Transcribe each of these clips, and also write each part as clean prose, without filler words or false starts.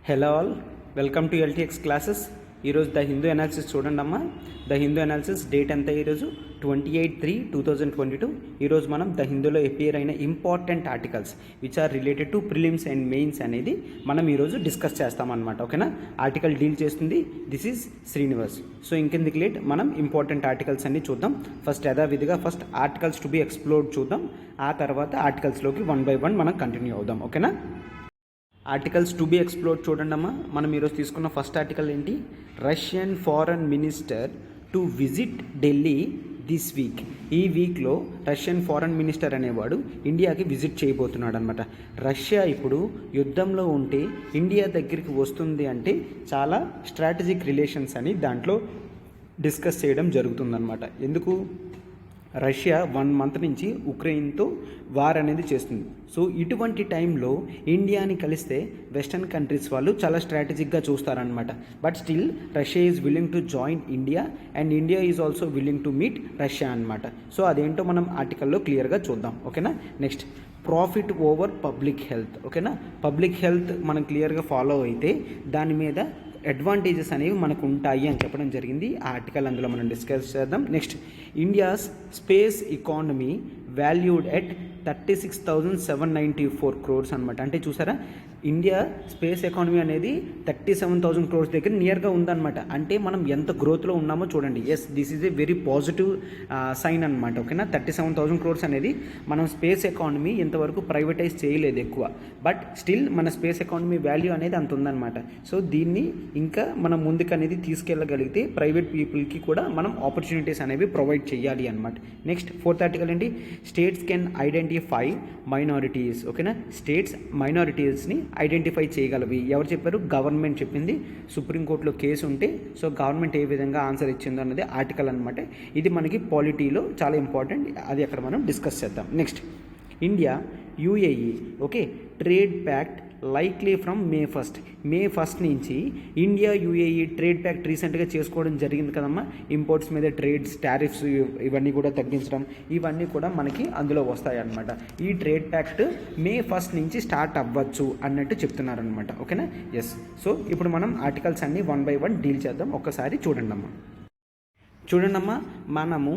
Hello all, welcome to LTX classes. ఈరోజు the Hindu analysis చూడండి అమ్మా. ద హిందూ అనాలిసిస్ డేట్ ఎంత ఈరోజు 28/3/2022. ఈరోజు మనం ద హిందూలో అపియర్ అయిన important articles which are related to prelims and mains అనేది మనం ఈరోజు డిస్కస్ చేస్తామన్నమాట. ఓకేనా? ఆర్టికల్ డీల్ చేస్తుంది దిస్ ఈజ్ శ్రీనివాస్. సో ఇంకెందుకు లేట్, మనం ఇంపార్టెంట్ ఆర్టికల్స్ అన్ని చూద్దాం. ఫస్ట్ యథావిధిగా first articles to be explored చూద్దాం. ఆ తర్వాత ఆర్టికల్స్లోకి 1 by 1 మనం కంటిన్యూ అవుదాం. ఓకేనా? ఆర్టికల్స్ టు బి ఎక్స్ప్లోర్ చూడండి అమ్మా. మనం ఈరోజు తీసుకున్న ఫస్ట్ ఆర్టికల్ ఏంటి? Russian foreign minister to visit Delhi this week. ఈ వీక్లో రష్యన్ ఫారెన్ మినిస్టర్ అనేవాడు ఇండియాకి విజిట్ చేయబోతున్నాడు అనమాట. రష్యా ఇప్పుడు యుద్ధంలో ఉంటే ఇండియా దగ్గరికి వస్తుంది అంటే చాలా స్ట్రాటజిక్ రిలేషన్స్ అని దాంట్లో డిస్కస్ చేయడం జరుగుతుందన్నమాట. ఎందుకు? రష్యా 1 month నుంచి ఉక్రెయిన్తో వార్ అనేది చేస్తుంది. సో ఇటువంటి టైంలో ఇండియాని కలిస్తే వెస్టర్న్ కంట్రీస్ వాళ్ళు చాలా స్ట్రాటజిక్గా చూస్తారనమాట. But still Russia is willing to join India and India is also willing to meet Russia అనమాట. సో అదేంటో మనం ఆర్టికల్లో క్లియర్గా చూద్దాం. ఓకేనా? Next, profit over public health. ఓకేనా? పబ్లిక్ హెల్త్ మనం క్లియర్గా ఫాలో అయితే దాని మీద అడ్వాంటేజెస్ అనేవి మనకు ఉంటాయి అని చెప్పడం జరిగింది. ఆ ఆర్టికల్ అందులో మనం డిస్కస్ చేద్దాం. Next, India's space economy valued at 36,794 crores అనమాట. అంటే చూసారా, ఇండియా స్పేస్ ఎకానమీ అనేది 37,000 crores దగ్గర నియర్గా ఉందన్నమాట. అంటే మనం ఎంత గ్రోత్లో ఉన్నామో చూడండి. Yes, this is a very positive sign అనమాట. ఓకేనా? 37,000 crores అనేది మనం స్పేస్ ఎకానమీ ఇంతవరకు ప్రైవేటైజ్ చేయలేదు ఎక్కువ, బట్ స్టిల్ మన స్పేస్ ఎకానమీ వాల్యూ అనేది అంత ఉందన్నమాట. సో దీన్ని ఇంకా మనం ముందుకు అనేది తీసుకెళ్ళగలిగితే ప్రైవేట్ పీపుల్కి కూడా మనం ఆపర్చునిటీస్ అనేవి ప్రొవైడ్ చేయాలి అనమాట. నెక్స్ట్, 4th ఆర్టికల్ ఏంటి? States can identify minorities. ఓకేనా? స్టేట్స్ మైనారిటీస్ని ఐడెంటిఫై చేయగలవి. ఎవరు చెప్పారు? గవర్నమెంట్ చెప్పింది. సుప్రీంకోర్టులో కేసు ఉంటే సో గవర్నమెంట్ ఏ విధంగా ఆన్సర్ ఇచ్చిందో అన్నది ఆర్టికల్ అనమాట. ఇది మనకి పాలిటీలో చాలా ఇంపార్టెంట్. అది అక్కడ మనం డిస్కస్ చేద్దాం. Next, India UAE okay trade pact likely from May 1st. May 1st నుంచి ఇండియా యుఏఈ ట్రేడ్ ప్యాక్ట్ రీసెంట్గా చేసుకోవడం జరిగింది కదమ్మా. ఇంపోర్ట్స్ మీద ట్రేడ్స్, టారిఫ్స్ ఇవన్నీ కూడా తగ్గించడం, ఇవన్నీ కూడా మనకి అందులో వస్తాయి అన్నమాట. ఈ ట్రేడ్ ప్యాక్ట్ May 1st నుంచి స్టార్ట్ అవ్వచ్చు అన్నట్టు చెప్తున్నారనమాట. ఓకేనా? ఎస్. సో ఇప్పుడు మనం ఆర్టికల్స్ అన్ని 1 by 1 డీల్ చేద్దాం. ఒక్కసారి చూడండి అమ్మా. చూడండమ్మా, మనము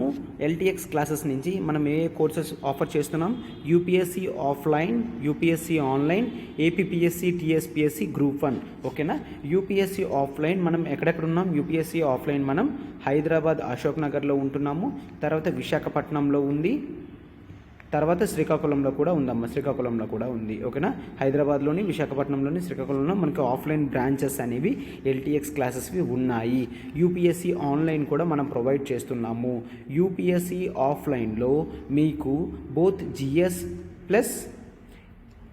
ఎల్టీఎక్స్ క్లాసెస్ నుంచి మనం ఏ కోర్సెస్ ఆఫర్ చేస్తున్నాం? UPSC offline, UPSC online, APPSC, TSPSC group 1. ఓకేనా? యూపీఎస్సీ ఆఫ్లైన్ మనం ఎక్కడెక్కడ ఉన్నాం? యూపీఎస్సీ ఆఫ్లైన్ మనం హైదరాబాద్ అశోక్ నగర్లో ఉంటున్నాము. తర్వాత విశాఖపట్నంలో ఉంది. తర్వాత శ్రీకాకుళంలో కూడా ఉందమ్మా. శ్రీకాకుళంలో కూడా ఉంది. ఓకేనా? హైదరాబాద్లోని, విశాఖపట్నంలోని, శ్రీకాకుళంలో మనకి ఆఫ్లైన్ బ్రాంచెస్ అనేవి ఎల్టీఎక్స్ క్లాసెస్వి ఉన్నాయి. యూపీఎస్సీ ఆన్లైన్ కూడా మనం ప్రొవైడ్ చేస్తున్నాము. యూపీఎస్సీ ఆఫ్లైన్లో మీకు both GS plus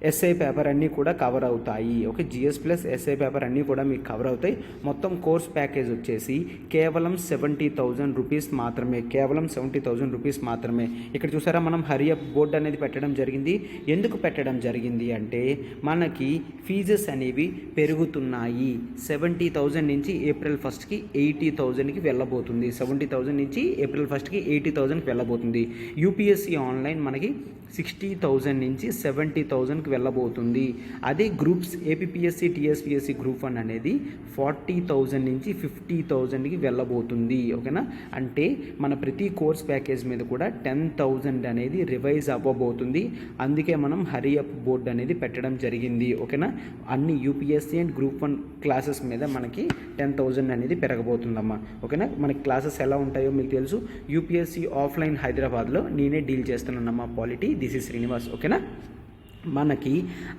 SI paper అన్నీ కూడా కవర్ అవుతాయి. Okay, GS plus SI paper అన్నీ కూడా మీకు కవర్ అవుతాయి. మొత్తం కోర్స్ ప్యాకేజ్ వచ్చేసి కేవలం 70,000 రూపీస్ మాత్రమే. కేవలం 70,000 రూపీస్ మాత్రమే. ఇక్కడ చూసారా, మనం హరియప్ బోర్డు అనేది పెట్టడం జరిగింది. ఎందుకు పెట్టడం జరిగింది అంటే మనకి ఫీజెస్ అనేవి పెరుగుతున్నాయి. 70,000 నుంచి April 1st 80,000కి వెళ్ళబోతుంది. 70,000 నుంచి April 1st 80,000కి వెళ్ళబోతుంది. యూపీఎస్సీ ఆన్లైన్ మనకి 60,000 నుంచి 70,000కి వెళ్ళబోతుంది. అదే గ్రూప్స్ ఏపీపీఎస్సీ, టీఎస్పీఎస్సీ గ్రూప్ 1 అనేది 40,000 నుంచి 50,000కి వెళ్ళబోతుంది. ఓకేనా? అంటే మన ప్రతి కోర్స్ ప్యాకేజ్ మీద కూడా 10,000 అనేది రివైజ్ అవ్వబోతుంది. అందుకే మనం హరియప్ బోర్డ్ అనేది పెట్టడం జరిగింది. ఓకేనా? అన్ని యూపీఎస్సీ అండ్ గ్రూప్ 1 క్లాసెస్ మీద మనకి 10,000 అనేది పెరగబోతుందమ్మా. ఓకేనా? మనకి క్లాసెస్ ఎలా ఉంటాయో మీకు తెలుసు. యూపీఎస్సీ ఆఫ్లైన్ హైదరాబాద్లో నేనే డీల్ చేస్తున్నానమ్మా పాలిటీ. This is Srinivas. ఓకేనా? మనకి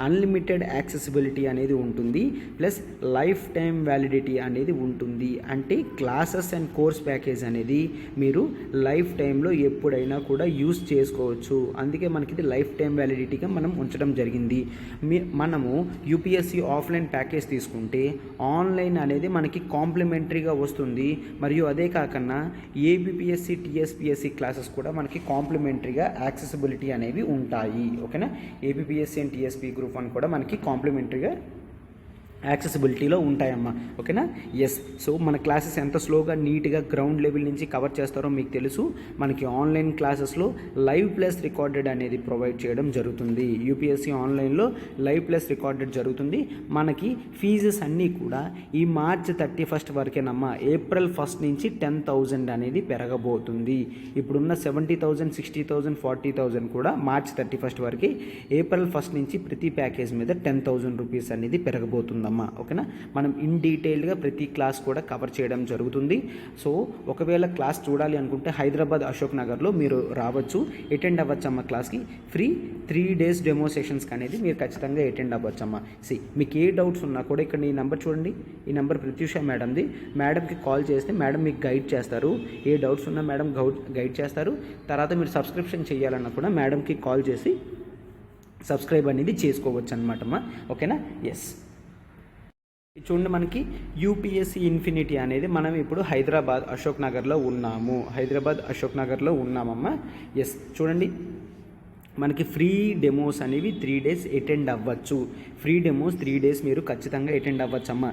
అన్లిమిటెడ్ యాక్సెసిబిలిటీ అనేది ఉంటుంది, ప్లస్ లైఫ్ టైం వ్యాలిడిటీ అనేది ఉంటుంది. అంటే క్లాసెస్ అండ్ కోర్స్ ప్యాకేజ్ అనేది మీరు లైఫ్ టైంలో ఎప్పుడైనా కూడా యూస్ చేసుకోవచ్చు. అందుకే మనకి ఇది లైఫ్ టైం వ్యాలిడిటీగా మనం ఉంచడం జరిగింది. మనము యూపీఎస్సీ ఆఫ్లైన్ ప్యాకేజ్ తీసుకుంటే ఆన్లైన్ అనేది మనకి కాంప్లిమెంటరీగా వస్తుంది. మరియు అదే కాకుండా ఏపీపీఎస్సీ, టీఎస్పీఎస్సీ క్లాసెస్ కూడా మనకి కాంప్లిమెంటరీగా యాక్సెసిబిలిటీ అనేవి ఉంటాయి. ఓకేనా? ఏపీపీఎస్సీ అండ్ టీఎస్పీ గ్రూప్ 1 కూడా మనకి కాంప్లిమెంటరీగా యాక్సెసిబిలిటీలో ఉంటాయమ్మా. ఓకేనా? ఎస్. సో మన క్లాసెస్ ఎంత స్లోగా నీట్గా గ్రౌండ్ లెవెల్ నుంచి కవర్ చేస్తారో మీకు తెలుసు. మనకి ఆన్లైన్ క్లాసెస్లో లైవ్ ప్లస్ రికార్డెడ్ అనేది ప్రొవైడ్ చేయడం జరుగుతుంది. యూపీఎస్సీ ఆన్లైన్లో లైవ్ ప్లస్ రికార్డెడ్ జరుగుతుంది. మనకి ఫీజెస్ అన్నీ కూడా ఈ మార్చ్ 31 వరకేనమ్మా. ఏప్రిల్ 1 నుంచి 10,000 అనేది పెరగబోతుంది. ఇప్పుడున్న 70,000, 60,000, 40,000 కూడా మార్చ్ 31 వరకు. ఏప్రిల్ 1 నుంచి ప్రతి ప్యాకేజ్ మీద 10,000 రూపీస్ అనేది పెరగబోతుంది. ఓకేనా? మనం ఇన్ డీటెయిల్గా ప్రతి క్లాస్ కూడా కవర్ చేయడం జరుగుతుంది. సో ఒకవేళ క్లాస్ చూడాలి అనుకుంటే హైదరాబాద్ అశోక్ నగర్లో మీరు రావచ్చు, అటెండ్ అవ్వచ్చమ్మ. క్లాస్కి ఫ్రీ 3 days డెమో సెషన్స్కి అనేది మీరు ఖచ్చితంగా అటెండ్ అవ్వచ్చమ్మ. మీకు ఏ డౌట్స్ ఉన్నా కూడా ఇక్కడ ఈ నెంబర్ చూడండి, ఈ నెంబర్ ప్రత్యూష మేడంది. మేడంకి కాల్ చేస్తే మేడం మీకు గైడ్ చేస్తారు. ఏ డౌట్స్ ఉన్నా మేడం గైడ్ చేస్తారు. తర్వాత మీరు సబ్స్క్రిప్షన్ చేయాలన్నా కూడా మేడంకి కాల్ చేసి సబ్స్క్రైబ్ అనేది చేసుకోవచ్చు అనమాట. ఓకేనా? ఎస్. చూడండి, మనకి యూపీఎస్సీ ఇన్ఫినిటీ అనేది మనం ఇప్పుడు హైదరాబాద్ అశోక్ నగర్లో ఉన్నామమ్మా. ఎస్. చూడండి, మనకి ఫ్రీ డెమోస్ అనేవి 3 days అటెండ్ అవ్వచ్చు. ఫ్రీ డెమోస్ 3 days మీరు ఖచ్చితంగా అటెండ్ అవ్వచ్చమ్మా.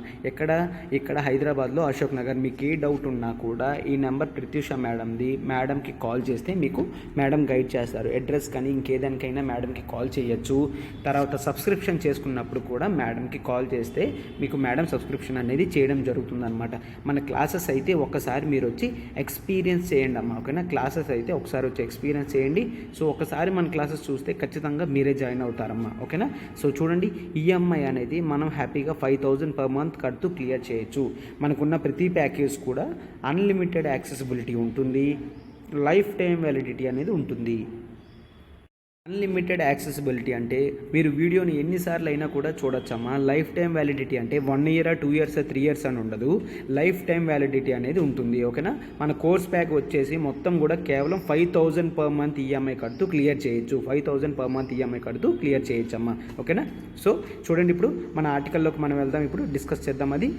ఇక్కడ హైదరాబాద్లో అశోక్ నగర్. మీకు ఏ డౌట్ ఉన్నా కూడా ఈ నెంబర్ ప్రత్యూష మేడంది. మేడంకి కాల్ చేస్తే మీకు మేడం గైడ్ చేస్తారు. అడ్రస్ కానీ ఇంకేదానికైనా మేడంకి కాల్ చేయొచ్చు. తర్వాత సబ్స్క్రిప్షన్ చేసుకున్నప్పుడు కూడా మేడంకి కాల్ చేస్తే మీకు మేడం సబ్స్క్రిప్షన్ అనేది చేయడం జరుగుతుందన్నమాట. మన క్లాసెస్ అయితే ఒక్కసారి మీరు వచ్చి ఎక్స్పీరియన్స్ చేయండి అమ్మా. ఓకేనా? క్లాసెస్ అయితే ఒకసారి వచ్చి ఎక్స్పీరియన్స్ చేయండి. సో ఒకసారి మన క్లాసెస్ చూస్తే ఖచ్చితంగా మీరే జాయిన్ అవుతారమ్మా. ఓకేనా? సో చూడండి, ఈఎంఐ అనేది మనం హ్యాపీగా 5,000 per month కడుతూ క్లియర్ చేయొచ్చు. మనకున్న ప్రతి ప్యాకేజ్ కూడా అన్లిమిటెడ్ యాక్సెసిబిలిటీ ఉంటుంది. లైఫ్ టైం వ్యాలిడిటీ అనేది ఉంటుంది. అన్లిమిటెడ్ యాక్సెసిబిలిటీ అంటే మీరు వీడియోని ఎన్నిసార్లు అయినా కూడా చూడొచ్చమ్మా. లైఫ్ టైం వ్యాలిడిటీ అంటే 1 year, 2 years, 3 years అని ఉండదు. లైఫ్ టైం వ్యాలిడిటీ అనేది ఉంటుంది. ఓకేనా? మన కోర్స్ ప్యాక్ వచ్చేసి మొత్తం కూడా కేవలం 5,000 per month ఈఎంఐ కడుతూ క్లియర్ చేయొచ్చు. 5,000 per month ఈఎంఐ కడుతూ క్లియర్ చేయొచ్చమ్మా. ఓకేనా? సో చూడండి, ఇప్పుడు మన ఆర్టికల్లోకి మనం వెళ్దాం. ఇప్పుడు డిస్కస్ చేద్దాం. అది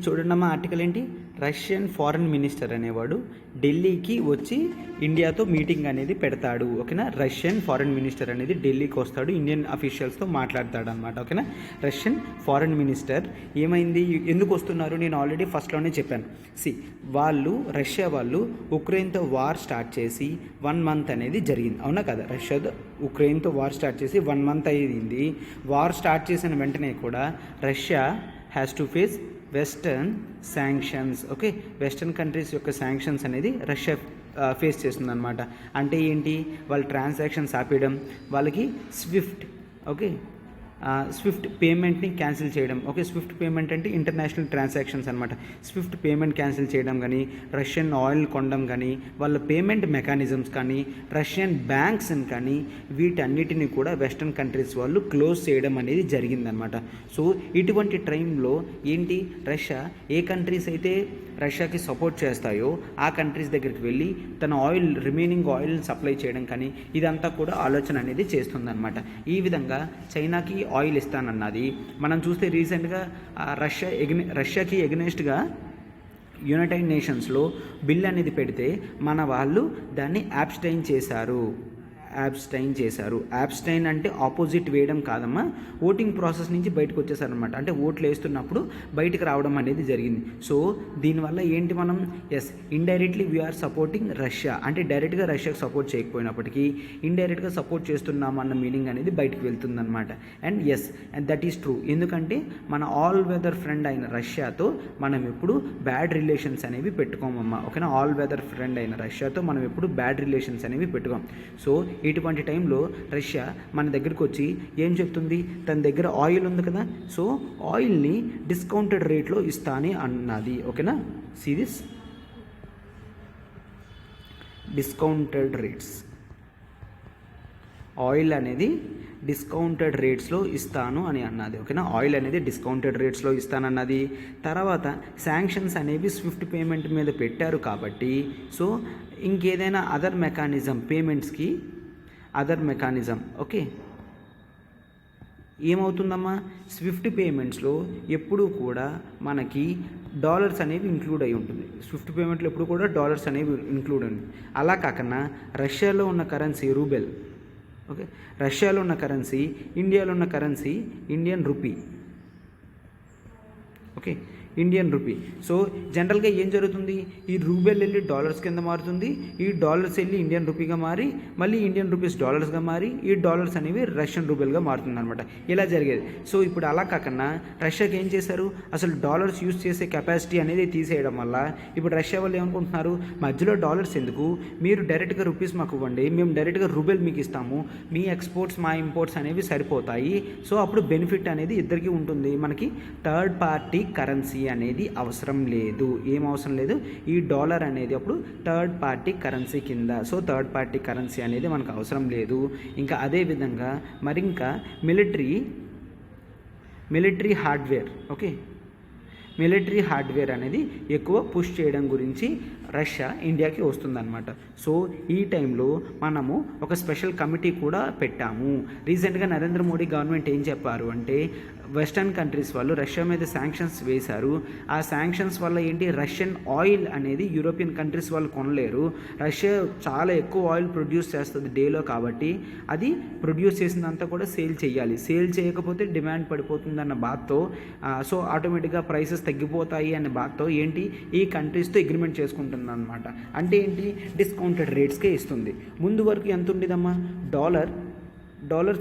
చూడండి అమ్మా, ఆర్టికల్ ఏంటి? రష్యన్ ఫారెన్ మినిస్టర్ అనేవాడు ఢిల్లీకి వచ్చి ఇండియాతో మీటింగ్ అనేది పెడతాడు. ఓకేనా? రష్యన్ ఫారెన్ మినిస్టర్ అనేది ఢిల్లీకి వస్తాడు, ఇండియన్ అఫీషియల్స్తో మాట్లాడతాడు అనమాట. ఓకేనా? రష్యన్ ఫారెన్ మినిస్టర్ ఏమైంది, ఎందుకు వస్తున్నారు, నేను ఆల్రెడీ ఫస్ట్లోనే చెప్పాను. రష్యా వాళ్ళు ఉక్రెయిన్తో వార్ స్టార్ట్ చేసి 1 month అనేది జరిగింది. అవునా కదా? ఉక్రెయిన్తో వార్ స్టార్ట్ చేసి 1 month అయ్యింది. వార్ స్టార్ట్ చేసిన వెంటనే కూడా Russia has to face western sanctions. Okay? Western countries యొక్క శాంక్షన్స్ అనేది రష్యా ఫేస్ చేస్తుందన్నమాట. అంటే ఏంటి? వాళ్ళ ట్రాన్సాక్షన్స్ ఆపేయడం, వాళ్ళకి స్విఫ్ట్ పేమెంట్ని క్యాన్సిల్ చేయడం. ఓకే? స్విఫ్ట్ పేమెంట్ అంటే ఇంటర్నేషనల్ ట్రాన్సాక్షన్స్ అనమాట. స్విఫ్ట్ పేమెంట్ క్యాన్సిల్ చేయడం కానీ, రష్యన్ ఆయిల్ కొనడం కానీ, వాళ్ళ పేమెంట్ మెకానిజమ్స్ కానీ, రష్యన్ బ్యాంక్స్ని కానీ, వీటన్నిటిని కూడా వెస్టర్న్ కంట్రీస్ వాళ్ళు క్లోజ్ చేయడం అనేది జరిగిందనమాట. సో ఇటువంటి టైంలో ఏంటి, రష్యా ఏ కంట్రీస్ అయితే రష్యాకి సపోర్ట్ చేస్తాయో ఆ కంట్రీస్ దగ్గరికి వెళ్ళి తన రిమైనింగ్ ఆయిల్ని సప్లై చేయడం కానీ, ఇదంతా కూడా ఆలోచన అనేది చేస్తుందన్నమాట. ఈ విధంగా చైనాకి ఆయిల్ ఇస్తానన్నది. మనం చూస్తే రీసెంట్గా రష్యాకి ఎగనెస్ట్గా యునైటెడ్ నేషన్స్లో బిల్ అనేది పెడితే మన వాళ్ళు దాన్ని అబ్స్టైన్ చేశారు. అబ్స్టైన్ అంటే ఆపోజిట్ వేయడం కాదమ్మా, ఓటింగ్ ప్రాసెస్ నుంచి బయటకు వచ్చేసారనమాట. అంటే ఓట్లు వేస్తున్నప్పుడు బయటకు రావడం అనేది జరిగింది. సో దీనివల్ల ఏంటి, మనం ఇండైరెక్ట్లీ వీఆర్ సపోర్టింగ్ రష్యా. అంటే డైరెక్ట్గా రష్యాకి సపోర్ట్ చేయకపోయినప్పటికీ ఇండైరెక్ట్గా సపోర్ట్ చేస్తున్నాం అన్న మీనింగ్ అనేది బయటకు వెళ్తుందన్నమాట. And that is true. ఎందుకంటే మన ఆల్ వెదర్ ఫ్రెండ్ అయిన రష్యాతో మనం ఎప్పుడు బ్యాడ్ రిలేషన్స్ అనేవి పెట్టుకోమమ్మా. ఓకేనా? ఆల్ వెదర్ ఫ్రెండ్ అయిన రష్యాతో మనం ఎప్పుడు బ్యాడ్ రిలేషన్స్ అనేవి పెట్టుకోం. సో ఇటువంటి టైంలో రష్యా మన దగ్గరికి వచ్చి ఏం చెప్తుంది, తన దగ్గర ఆయిల్ ఉంది కదా, సో ఆయిల్ని డిస్కౌంటెడ్ రేట్లో ఇస్తాని అన్నది. ఓకేనా? దిస్ డిస్కౌంటెడ్ రేట్స్, ఆయిల్ అనేది డిస్కౌంటెడ్ రేట్స్లో ఇస్తాను అని అన్నది. ఓకేనా? ఆయిల్ అనేది డిస్కౌంటెడ్ రేట్స్లో ఇస్తానన్నది. తర్వాత శాంక్షన్స్ అనేవి స్విఫ్ట్ పేమెంట్ మీద పెట్టారు కాబట్టి, సో ఇంకేదైనా అదర్ మెకానిజం, పేమెంట్స్కి అదర్ మెకానిజం. ఓకే? ఏమవుతుందమ్మా, స్విఫ్ట్ పేమెంట్స్లో ఎప్పుడూ కూడా మనకి డాలర్స్ అనేవి ఇంక్లూడ్ అయి ఉంటుంది. స్విఫ్ట్ పేమెంట్లో ఎప్పుడు కూడా డాలర్స్ అనేవి ఇంక్లూడ్ ఉంది. అలా కాకుండా రష్యాలో ఉన్న కరెన్సీ రూబెల్, ఓకే, రష్యాలో ఉన్న కరెన్సీ, ఇండియాలో ఉన్న currency Indian rupee. Okay, Indian rupee. So జనరల్గా ఏం జరుగుతుంది, ఈ రూబెల్ వెళ్ళి డాలర్స్ కింద మారుతుంది, ఈ డాలర్స్ వెళ్ళి ఇండియన్ రూపీగా మారి మళ్ళీ ఇండియన్ రూపీస్ డాలర్స్గా మారి ఈ డాలర్స్ అనేవి రష్యన్ రూబెల్గా మారుతుంది అనమాట. ఇలా జరిగేది. సో ఇప్పుడు అలా కాకుండా రష్యాకి ఏం చేశారు, అసలు డాలర్స్ యూజ్ చేసే కెపాసిటీ అనేది తీసేయడం వల్ల ఇప్పుడు రష్యా వాళ్ళు ఏమనుకుంటున్నారు, మధ్యలో డాలర్స్ ఎందుకు, మీరు డైరెక్ట్గా రూపీస్ మాకు ఇవ్వండి, మేము డైరెక్ట్గా రూబెల్ మీకు ఇస్తాము, మీ ఎక్స్పోర్ట్స్ మా ఇంపోర్ట్స్ అనేవి సరిపోతాయి. సో అప్పుడు బెనిఫిట్ అనేది ఇద్దరికీ ఉంటుంది. మనకి థర్డ్ పార్టీ కరెన్సీ అనేది అవసరం లేదు. ఏం అవసరం లేదు, ఈ డాలర్ అనేది అప్పుడు థర్డ్ పార్టీ కరెన్సీ కింద. సో థర్డ్ పార్టీ కరెన్సీ అనేది మనకు అవసరం లేదు. ఇంకా అదేవిధంగా మరింకా military hardware, okay, military hardware అనేది ఎక్కువ పుష్ చేయడం గురించి రష్యా ఇండియాకి వస్తుందన్నమాట. సో ఈ టైంలో మనము ఒక స్పెషల్ కమిటీ కూడా పెట్టాము. రీసెంట్గా నరేంద్ర మోడీ గవర్నమెంట్ ఏం చెప్పారు అంటే, వెస్టర్న్ కంట్రీస్ వాళ్ళు రష్యా మీద శాంక్షన్స్ వేశారు. ఆ శాంక్షన్స్ వల్ల ఏంటి, రష్యన్ ఆయిల్ అనేది యూరోపియన్ కంట్రీస్ వాళ్ళు కొనలేరు. రష్యా చాలా ఎక్కువ ఆయిల్ ప్రొడ్యూస్ చేస్తుంది డేలో, కాబట్టి అది ప్రొడ్యూస్ చేసినంత కూడా సేల్ చేయాలి. సేల్ చేయకపోతే డిమాండ్ పడిపోతుందన్న బాధతో, సో ఆటోమేటిక్గా ప్రైసెస్ తగ్గిపోతాయి అనే బాధతో ఏంటి, ఈ కంట్రీస్తో అగ్రిమెంట్ చేసుకుంటుంది అనమాట. అంటే ఏంటి, డిస్కౌంటెడ్ రేట్స్కే ఇస్తుంది. ముందు వరకు ఎంత ఉండేదమ్మా, డాలర్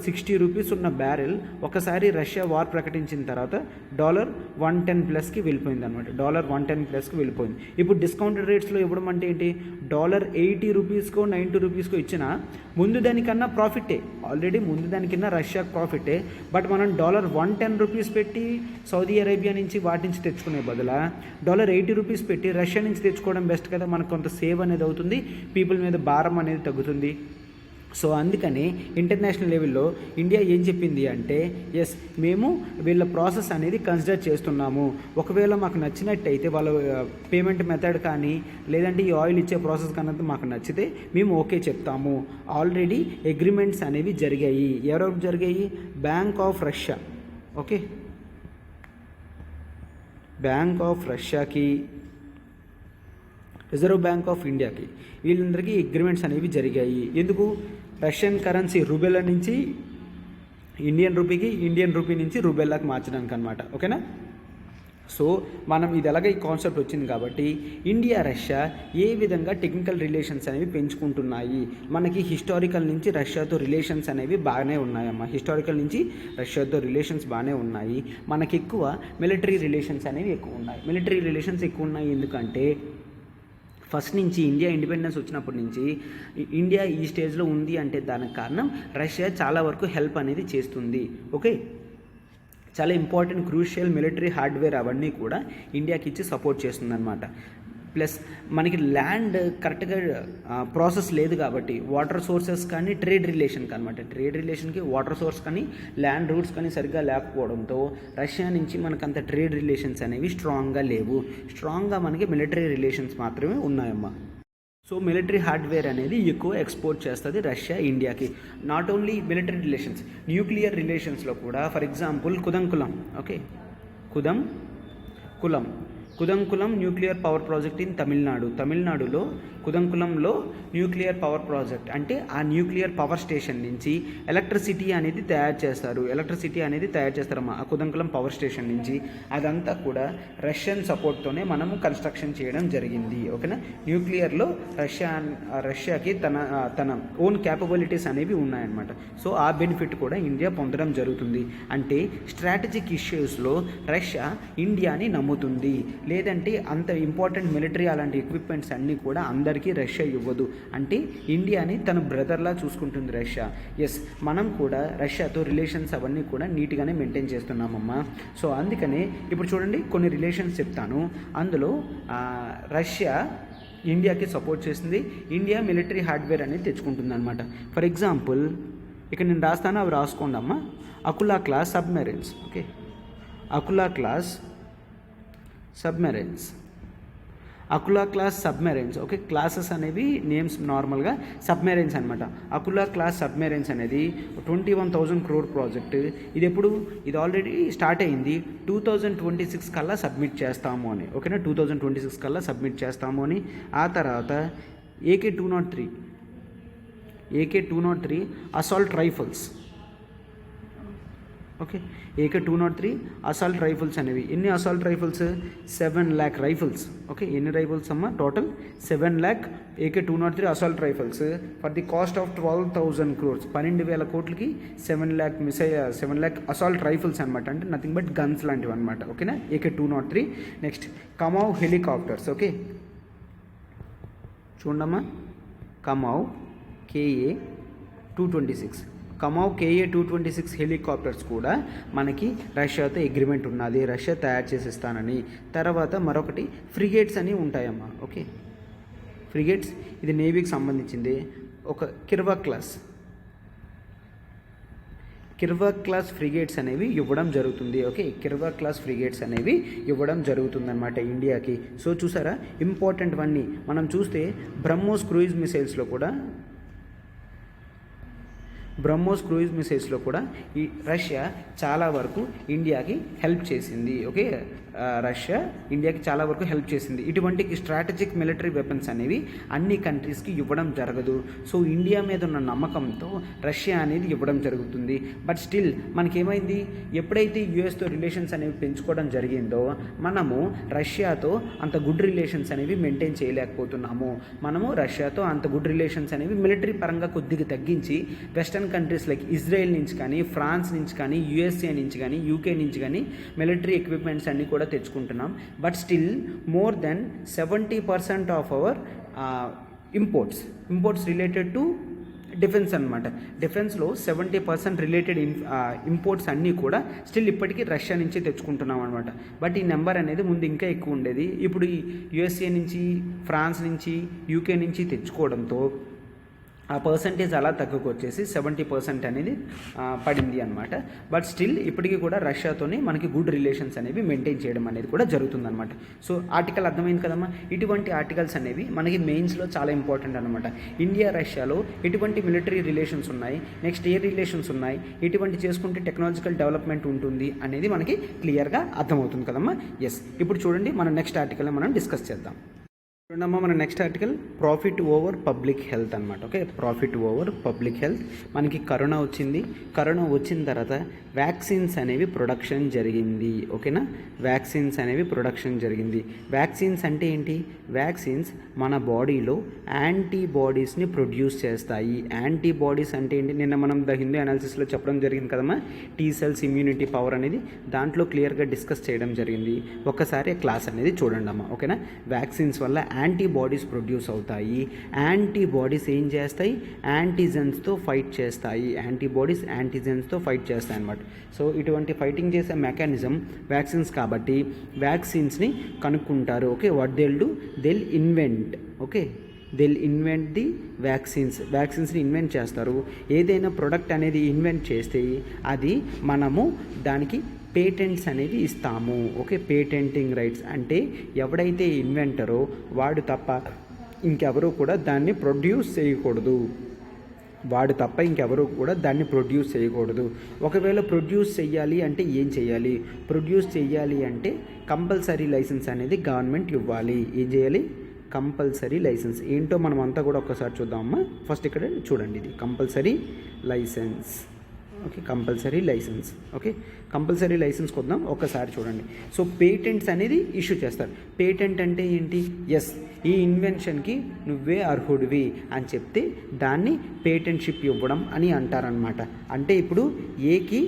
60 రూపీస్ ఉన్న బ్యారెల్ ఒకసారి రష్యా వార్ ప్రకటించిన తర్వాత డాలర్ 110+ వెళ్ళిపోయింది అనమాట. డాలర్ 110+ వెళ్ళిపోయింది. ఇప్పుడు డిస్కౌంటెడ్ రేట్స్లో ఇవ్వడం అంటే ఏంటి, డాలర్ 80 రూపీస్కో 90 రూపీస్కో ఇచ్చినా ముందు దానికన్నా ప్రాఫిటే, ఆల్రెడీ ముందు దానికన్నా రష్యాకు ప్రాఫిటే. బట్ మనం డాలర్ 110 రూపీస్ పెట్టి సౌదీ అరేబియా నుంచి వాటి నుంచి తెచ్చుకునే బదులు డాలర్ 80 రూపీస్ పెట్టి రష్యా నుంచి తెచ్చుకోవడం బెస్ట్ కదా. మనకు కొంత సేవ్ అనేది అవుతుంది, పీపుల్ మీద భారం అనేది తగ్గుతుంది. సో అందుకని ఇంటర్నేషనల్ లెవెల్లో ఇండియా ఏం చెప్పింది అంటే, ఎస్ మేము వీళ్ళ ప్రాసెస్ అనేది కన్సిడర్ చేస్తున్నాము, ఒకవేళ మాకు నచ్చినట్టయితే వాళ్ళ పేమెంట్ మెథడ్ కానీ లేదంటే ఈ ఆయిల్ ఇచ్చే ప్రాసెస్ కానీ మాకు నచ్చితే మేము ఓకే చెప్తాము. ఆల్రెడీ అగ్రిమెంట్స్ అనేవి జరిగాయి. ఎవరెవరు జరిగాయి, bank of Russia, okay, bank of రష్యాకి, రిజర్వ్ బ్యాంక్ ఆఫ్ ఇండియాకి, వీళ్ళందరికీ అగ్రిమెంట్స్ అనేవి జరిగాయి. ఎందుకు, రష్యన్ కరెన్సీ రూబెల్లా నుంచి ఇండియన్ రూపీకి, ఇండియన్ రూపీ నుంచి రూబెల్లాకి మార్చడానికి అనమాట. ఓకేనా. సో మనం ఇది ఎలాగ ఈ కాన్సెప్ట్ వచ్చింది కాబట్టి ఇండియా రష్యా ఏ విధంగా టెక్నికల్ రిలేషన్స్ అనేవి పెంచుకుంటున్నాయి. మనకి హిస్టారికల్ నుంచి రష్యాతో రిలేషన్స్ అనేవి బాగానే ఉన్నాయమ్మా. హిస్టారికల్ నుంచి రష్యాతో రిలేషన్స్ బాగానే ఉన్నాయి. మనకి ఎక్కువ మిలిటరీ రిలేషన్స్ అనేవి ఎక్కువ ఉన్నాయి. మిలిటరీ రిలేషన్స్ ఎక్కువ ఉన్నాయి ఎందుకంటే ఫస్ట్ నుంచి ఇండియా ఇండిపెండెన్స్ వచ్చినప్పటి నుంచి ఇండియా ఈ స్టేజ్లో ఉంది అంటే దానికి కారణం రష్యా చాలా వరకు హెల్ప్ అనేది చేస్తుంది. ఓకే, చాలా ఇంపార్టెంట్ క్రూషియల్ మిలిటరీ హార్డ్వేర్ అవన్నీ కూడా ఇండియాకి ఇచ్చి సపోర్ట్ చేస్తుందన్నమాట. ప్లస్ మనకి ల్యాండ్ కరెక్ట్గా ప్రాసెస్ లేదు కాబట్టి వాటర్ సోర్సెస్ కానీ ట్రేడ్ రిలేషన్కి అనమాట, ట్రేడ్ రిలేషన్కి వాటర్ సోర్స్ కానీ ల్యాండ్ రూట్స్ కానీ సరిగ్గా లేకపోవడంతో రష్యా నుంచి మనకు అంత ట్రేడ్ రిలేషన్స్ అనేవి స్ట్రాంగ్గా లేవు. స్ట్రాంగ్గా మనకి మిలిటరీ రిలేషన్స్ మాత్రమే ఉన్నాయమ్మా. సో మిలిటరీ హార్డ్వేర్ అనేది ఎక్కువ ఎక్స్పోర్ట్ చేస్తుంది రష్యా ఇండియాకి. Not only military relations, nuclear రిలేషన్స్లో కూడా. For example Kudankulam, okay, Kudankulam nuclear power project in తమిళనాడులో కుదంకులంలో న్యూక్లియర్ పవర్ ప్రాజెక్ట్ అంటే ఆ న్యూక్లియర్ పవర్ స్టేషన్ నుంచి ఎలక్ట్రిసిటీ అనేది తయారు చేస్తారమ్మా ఆ కుదంకులం పవర్ స్టేషన్ నుంచి. అదంతా కూడా రష్యన్ సపోర్ట్తోనే మనము కన్స్ట్రక్షన్ చేయడం జరిగింది. ఓకేనా. న్యూక్లియర్లో రష్యాకి తన ఓన్ క్యాపబిలిటీస్ అనేవి ఉన్నాయన్నమాట. సో ఆ బెనిఫిట్ కూడా ఇండియా పొందడం జరుగుతుంది. అంటే స్ట్రాటజిక్ ఇష్యూస్లో రష్యా ఇండియాని నమ్ముతుంది. లేదంటే అంత ఇంపార్టెంట్ మిలిటరీ అలాంటి ఎక్విప్మెంట్స్ అన్నీ కూడా అందరికీ రష్యా ఇవ్వదు. అంటే ఇండియాని తన బ్రదర్లా చూసుకుంటుంది రష్యా. ఎస్, మనం కూడా రష్యాతో రిలేషన్స్ అవన్నీ కూడా నీట్గానే మెయింటైన్ చేస్తున్నామమ్మా. సో అందుకనే ఇప్పుడు చూడండి కొన్ని రిలేషన్స్ చెప్తాను. అందులో రష్యా ఇండియాకి సపోర్ట్ చేస్తుంది, ఇండియా మిలిటరీ హార్డ్వేర్ అనేది తెచ్చుకుంటుంది అనమాట. ఫర్ ఎగ్జాంపుల్ ఇక్కడ నేను రాస్తాను, అవి రాసుకోండి అమ్మా. Akula class submarines, okay, Akula class submarines, okay. Classes అనేవి నేమ్స్ నార్మల్గా సబ్మెరైన్స్ అనమాట. అకులా క్లాస్ సబ్మెరైన్స్ అనేది 21,000 crore ప్రాజెక్ట్. ఇది ఇది ఆల్రెడీ స్టార్ట్ అయింది. 2026 కల్లా సబ్మిట్ చేస్తాము అని, ఓకేనా. 2026 కల్లా సబ్మిట్ చేస్తాము అని. ఆ తర్వాత AK-203 assault rifles, okay. AK-203 assault rifles అనేవి. ఎన్ని assault rifles? 7 lakh rifles. Okay. ఎన్ని రైఫిల్స్ అమ్మా? Total 7 lakh AK-203 assault rifles for the cost of 12,000 crores. 12,000 కోట్లకి 7 lakh అసాల్ట్ రైఫిల్స్ అనమాట. అంటే నథింగ్ బట్ గన్స్ లాంటివి అనమాట. ఓకేనా. AK-203. Next కమావ్ helicopters. ఓకే, చూడమ్మా. కమావ్ KA-226 కమావ్ KA-226 హెలికాప్టర్స్ కూడా మనకి రష్యాతో అగ్రిమెంట్ ఉన్నది, రష్యా తయారు చేసిస్తానని. తర్వాత మరొకటి ఫ్రిగేట్స్ అని ఉంటాయమ్మా. ఓకే, ఫ్రిగేట్స్ ఇది నేవీకి సంబంధించింది. ఒక కిర్వా క్లాస్ ఫ్రిగేట్స్ అనేవి ఇవ్వడం జరుగుతుంది. ఓకే, కిర్వా క్లాస్ ఫ్రిగేట్స్ అనేవి ఇవ్వడం జరుగుతుందన్నమాట ఇండియాకి. సో చూసారా, ఇంపార్టెంట్ వన్నీ మనం చూస్తే బ్రహ్మోస్ క్రూయిజ్ మిసైల్స్లో కూడా ఈ రష్యా చాలా వరకు ఇండియాకి హెల్ప్ చేసింది. ఓకే, రష్యా ఇండియాకి చాలా వరకు హెల్ప్ చేసింది. ఇటువంటి స్ట్రాటజిక్ మిలిటరీ వెపన్స్ అనేవి అన్ని కంట్రీస్కి ఇవ్వడం జరగదు. సో ఇండియా మీద ఉన్న నమ్మకంతో రష్యా అనేది ఇవ్వడం జరుగుతుంది. బట్ స్టిల్ మనకేమైంది, ఎప్పుడైతే యుఎస్తో రిలేషన్స్ అనేవి పెంచుకోవడం జరిగిందో మనము రష్యాతో అంత గుడ్ రిలేషన్స్ అనేవి మెయింటైన్ చేయలేకపోతున్నాము. మనము రష్యాతో అంత గుడ్ రిలేషన్స్ అనేవి మిలిటరీ పరంగా కొద్దిగా తగ్గించి వెస్టర్న్ కంట్రీస్ లైక్ ఇజ్రాయెల్ నుంచి కానీ, ఫ్రాన్స్ నుంచి కానీ, యుఎస్ఏ నుంచి కానీ, యూకే నుంచి కానీ మిలిటరీ ఎక్విప్మెంట్స్ అన్నీ కూడా తెచ్చుకుంటున్నాం. But still more than 70% of our imports related to defence అనమాట. డిఫెన్స్లో 70% రిలేటెడ్ ఇంపోర్ట్స్ అన్నీ కూడా స్టిల్ ఇప్పటికీ రష్యా నుంచి తెచ్చుకుంటున్నాం అనమాట. బట్ ఈ నెంబర్ అనేది ముందు ఇంకా ఎక్కువ ఉండేది. ఇప్పుడు ఈ యుఎస్ఏ నుంచి, ఫ్రాన్స్ నుంచి, యూకే నుంచి తెచ్చుకోవడంతో ఆ పర్సంటేజ్ అలా తక్కువకు వచ్చేసి 70% అనేది పడింది అనమాట. బట్ స్టిల్ ఇప్పటికీ కూడా రష్యాతోనే మనకి గుడ్ రిలేషన్స్ అనేవి మెయింటైన్ చేయడం అనేది కూడా జరుగుతుందన్నమాట. సో ఆర్టికల్ అర్థమైంది కదమ్మా. ఇటువంటి ఆర్టికల్స్ అనేవి మనకి మెయిన్స్లో చాలా ఇంపార్టెంట్ అనమాట. ఇండియా రష్యాలో ఎటువంటి మిలిటరీ రిలేషన్స్ ఉన్నాయి, నెక్స్ట్ ఏ రిలేషన్స్ ఉన్నాయి, ఎటువంటి చేసుకుంటే టెక్నాలజికల్ డెవలప్మెంట్ ఉంటుంది అనేది మనకి క్లియర్గా అర్థమవుతుంది కదమ్మా. ఎస్, ఇప్పుడు చూడండి మన నెక్స్ట్ ఆర్టికల్ మనం డిస్కస్ చేద్దాం. చూడమ్మా, మన next article profit over public health అనమాట. Okay, profit over public health. మనకి కరోనా వచ్చిన తర్వాత వ్యాక్సిన్స్ అనేవి ప్రొడక్షన్ జరిగింది. ఓకేనా, వ్యాక్సిన్స్ అనేవి ప్రొడక్షన్ జరిగింది. వ్యాక్సిన్స్ అంటే ఏంటి? వ్యాక్సిన్స్ మన బాడీలో యాంటీబాడీస్ని ప్రొడ్యూస్ చేస్తాయి. యాంటీబాడీస్ అంటే ఏంటి? నిన్న మనం ద హిందూ అనాలిసిస్లో చెప్పడం జరిగింది కదమ్మా, టీ సెల్స్ ఇమ్యూనిటీ పవర్ అనేది. దాంట్లో క్లియర్గా డిస్కస్ చేయడం జరిగింది. ఒక్కసారి క్లాస్ అనేది చూడండి అమ్మా. ఓకేనా, వ్యాక్సిన్స్ వల్ల యాంటీబాడీస్ ప్రొడ్యూస్ అవుతాయి. యాంటీబాడీస్ ఏం చేస్తాయి? యాంటీజెన్స్తో ఫైట్ చేస్తాయి. యాంటీబాడీస్ యాంటీజెన్స్తో ఫైట్ చేస్తాయి అన్నమాట. సో ఇటువంటి ఫైటింగ్ చేసే మెకానిజం వ్యాక్సిన్స్ కాబట్టి వ్యాక్సిన్స్ని కనుక్కుంటారు. Okay, what they'll invent. Okay, they'll invent the వ్యాక్సిన్స్ని ఇన్వెంట్ చేస్తారు. ఏదైనా ప్రొడక్ట్ అనేది ఇన్వెంట్ చేస్తే అది మనము దానికి పేటెంట్స్ అనేది ఇస్తాము. ఓకే, పేటెంటింగ్ రైట్స్ అంటే ఎవడైతే ఇన్వెంటరో వాడు తప్ప ఇంకెవరూ కూడా దాన్ని ప్రొడ్యూస్ చేయకూడదు. ఒకవేళ ప్రొడ్యూస్ చేయాలి అంటే ఏం చేయాలి? ప్రొడ్యూస్ చేయాలి అంటే కంపల్సరీ లైసెన్స్ అనేది గవర్నమెంట్ ఇవ్వాలి. ఏం చేయాలి? కంపల్సరీ లైసెన్స్ ఏంటో మనం అంతా కూడా ఒక్కసారి చూద్దామమ్మా. ఫస్ట్ ఇక్కడ చూడండి, ఇది compulsory licence. Okay, compulsory licence. Okay, compulsory లైసెన్స్కి వద్దాం, ఒక్కసారి చూడండి. సో పేటెంట్స్ అనేది ఇష్యూ చేస్తారు. పేటెంట్ అంటే ఏంటి? ఎస్, ఈ ఇన్వెన్షన్కి నువ్వే అర్హుడివి అని చెప్తే దాన్ని పేటెంట్షిప్ ఇవ్వడం అని అంటారనమాట. అంటే ఇప్పుడు ఏకి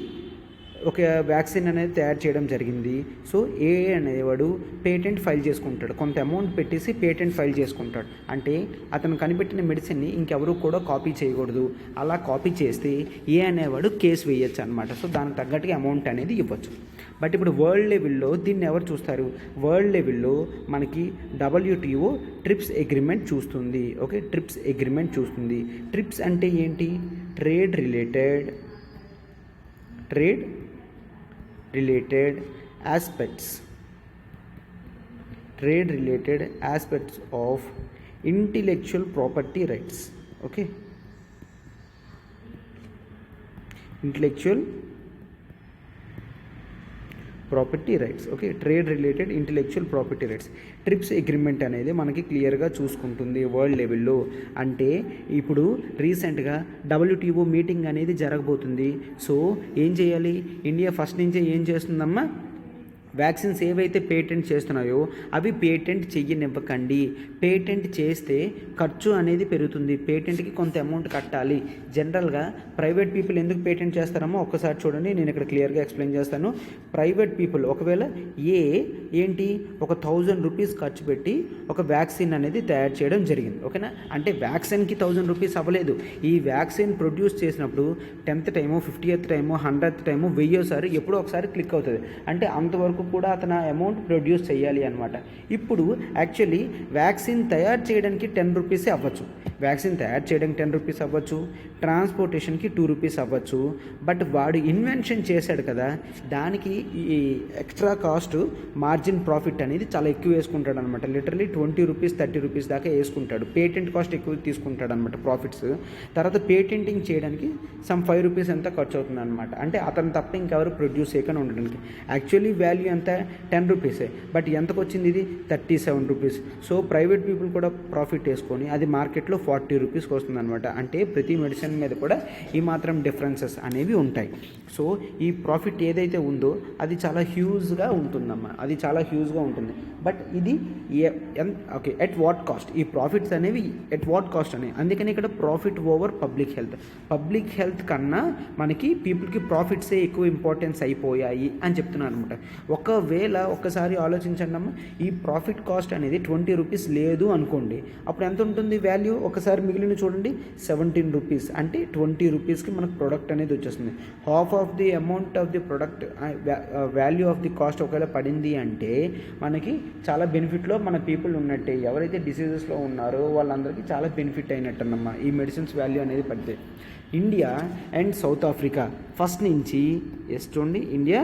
ఒక వ్యాక్సిన్ అనేది తయారు చేయడం జరిగింది. సో ఏ అనేవాడు పేటెంట్ ఫైల్ చేసుకుంటాడు. కొంత అమౌంట్ పెట్టేసి పేటెంట్ ఫైల్ చేసుకుంటాడు. అంటే అతను కనిపెట్టిన మెడిసిన్ని ఇంకెవరు కూడా కాపీ చేయకూడదు. అలా కాపీ చేస్తే ఏ అనేవాడు కేసు వేయచ్చు అనమాట. సో దానికి తగ్గట్టుగా అమౌంట్ అనేది ఇవ్వచ్చు. బట్ ఇప్పుడు వరల్డ్ లెవెల్లో దీన్ని ఎవరు చూస్తారు? వరల్డ్ లెవెల్లో మనకి WTO ట్రిప్స్ అగ్రిమెంట్ చూస్తుంది. ఓకే, ట్రిప్స్ అగ్రిమెంట్ చూస్తుంది. ట్రిప్స్ అంటే ఏంటి? Trade related aspects of intellectual property rights. Okay, intellectual property rights. Okay, trade related intellectual property rights. Trips agreement అనేది మనకి క్లియర్గా చూసుకుంటుంది వరల్డ్ లెవెల్లో. అంటే ఇప్పుడు రీసెంట్గా WTO మీటింగ్ అనేది జరగబోతుంది. సో ఏం చేయాలి, ఇండియా ఫస్ట్ నుంచే ఏం చేస్తుందమ్మా, వ్యాక్సిన్స్ ఏవైతే పేటెంట్ చేస్తున్నాయో అవి పేటెంట్ చెయ్యనివ్వకండి. పేటెంట్ చేస్తే ఖర్చు అనేది పెరుగుతుంది, పేటెంట్కి కొంత అమౌంట్ కట్టాలి. జనరల్గా ప్రైవేట్ పీపుల్ ఎందుకు పేటెంట్ చేస్తారమో ఒక్కసారి చూడండి, నేను ఇక్కడ క్లియర్గా ఎక్స్ప్లెయిన్ చేస్తాను. ప్రైవేట్ పీపుల్ ఒకవేళ ఏంటి ఒక 1000 రూపీస్ ఖర్చు పెట్టి ఒక వ్యాక్సిన్ అనేది తయారు చేయడం జరిగింది. ఓకేనా, అంటే వ్యాక్సిన్కి 1000 రూపీస్ అవ్వలేదు. ఈ వ్యాక్సిన్ ప్రొడ్యూస్ చేసినప్పుడు 10th టైమో 50th టైమో 100th టైమో 1000 సారి ఎప్పుడో ఒకసారి క్లిక్ అవుతుంది. అంటే అంతవరకు కూడా అతను అమౌంట్ ప్రొడ్యూస్ చేయాలి అనమాట. ఇప్పుడు యాక్చువల్లీ వ్యాక్సిన్ తయారు చేయడానికి 10 రూపీసే అవ్వచ్చు, వ్యాక్సిన్ తయారు చేయడానికి 10 రూపీస్ అవ్వచ్చు, ట్రాన్స్పోర్టేషన్కి 2 రూపీస్ అవ్వచ్చు. బట్ వాడు ఇన్వెన్షన్ చేశాడు కదా, దానికి ఈ ఎక్స్ట్రా కాస్ట్ మార్జిన్ ప్రాఫిట్ అనేది చాలా ఎక్కువ వేసుకుంటాడు అనమాట. లిటరలీ 20 రూపీస్ 30 రూపీస్ దాకా వేసుకుంటాడు. పేటెంట్ కాస్ట్ ఎక్కువ తీసుకుంటాడు అనమాట ప్రాఫిట్స్. తర్వాత పేటెంటింగ్ చేయడానికి సమ్ 5 రూపీస్ ఎంత ఖర్చు అవుతుంది అనమాట. అంటే అతను తప్ప ఇంకెవరు ప్రొడ్యూస్ చేయకుండా ఉండడానికి. యాక్చువల్లీ వాల్యూ ఎంత 10 రూపీసే, బట్ ఎంతకు వచ్చింది ఇది 37 రూపీస్. సో ప్రైవేట్ పీపుల్ కూడా ప్రాఫిట్ వేసుకొని అది మార్కెట్లో 40 రూపీస్కి వస్తుంది అనమాట. అంటే ప్రతి మెడిసిన్ మీద కూడా ఈ మాత్రం డిఫరెన్సెస్ అనేవి ఉంటాయి. సో ఈ ప్రాఫిట్ ఏదైతే ఉందో అది చాలా హ్యూజ్గా ఉంటుందమ్మా, అది చాలా హ్యూజ్గా ఉంటుంది. బట్ ఇది ఓకే, ఎట్ వాట్ కాస్ట్, ఈ ప్రాఫిట్స్ అనేవి ఎట్ వాట్ కాస్ట్ అనేవి. అందుకని ఇక్కడ profit over public health, public health కన్నా మనకి పీపుల్కి ప్రాఫిట్సే ఎక్కువ ఇంపార్టెన్స్ అయిపోయాయి అని చెప్తున్నాను అనమాట. ఒకవేళ ఒక్కసారి ఆలోచించండి అమ్మ, ఈ ప్రాఫిట్ కాస్ట్ అనేది 20 రూపీస్ లేదు అనుకోండి, అప్పుడు ఎంత ఉంటుంది వాల్యూ? ఒకసారి మిగిలిన చూడండి 17 రూపీస్. అంటే 20 రూపీస్కి మనకు ప్రోడక్ట్ అనేది వచ్చేస్తుంది. Half of the amount of the product value of the cost ఒకవేళ పడింది అంటే మనకి చాలా బెనిఫిట్లో మన పీపుల్ ఉన్నట్టే. ఎవరైతే డిసీజెస్లో ఉన్నారో వాళ్ళందరికీ చాలా బెనిఫిట్ అయినట్టన్నమ్మా ఈ మెడిసిన్స్ వాల్యూ అనేది పడితే. India and south Africa first నుంచి చూడండి, India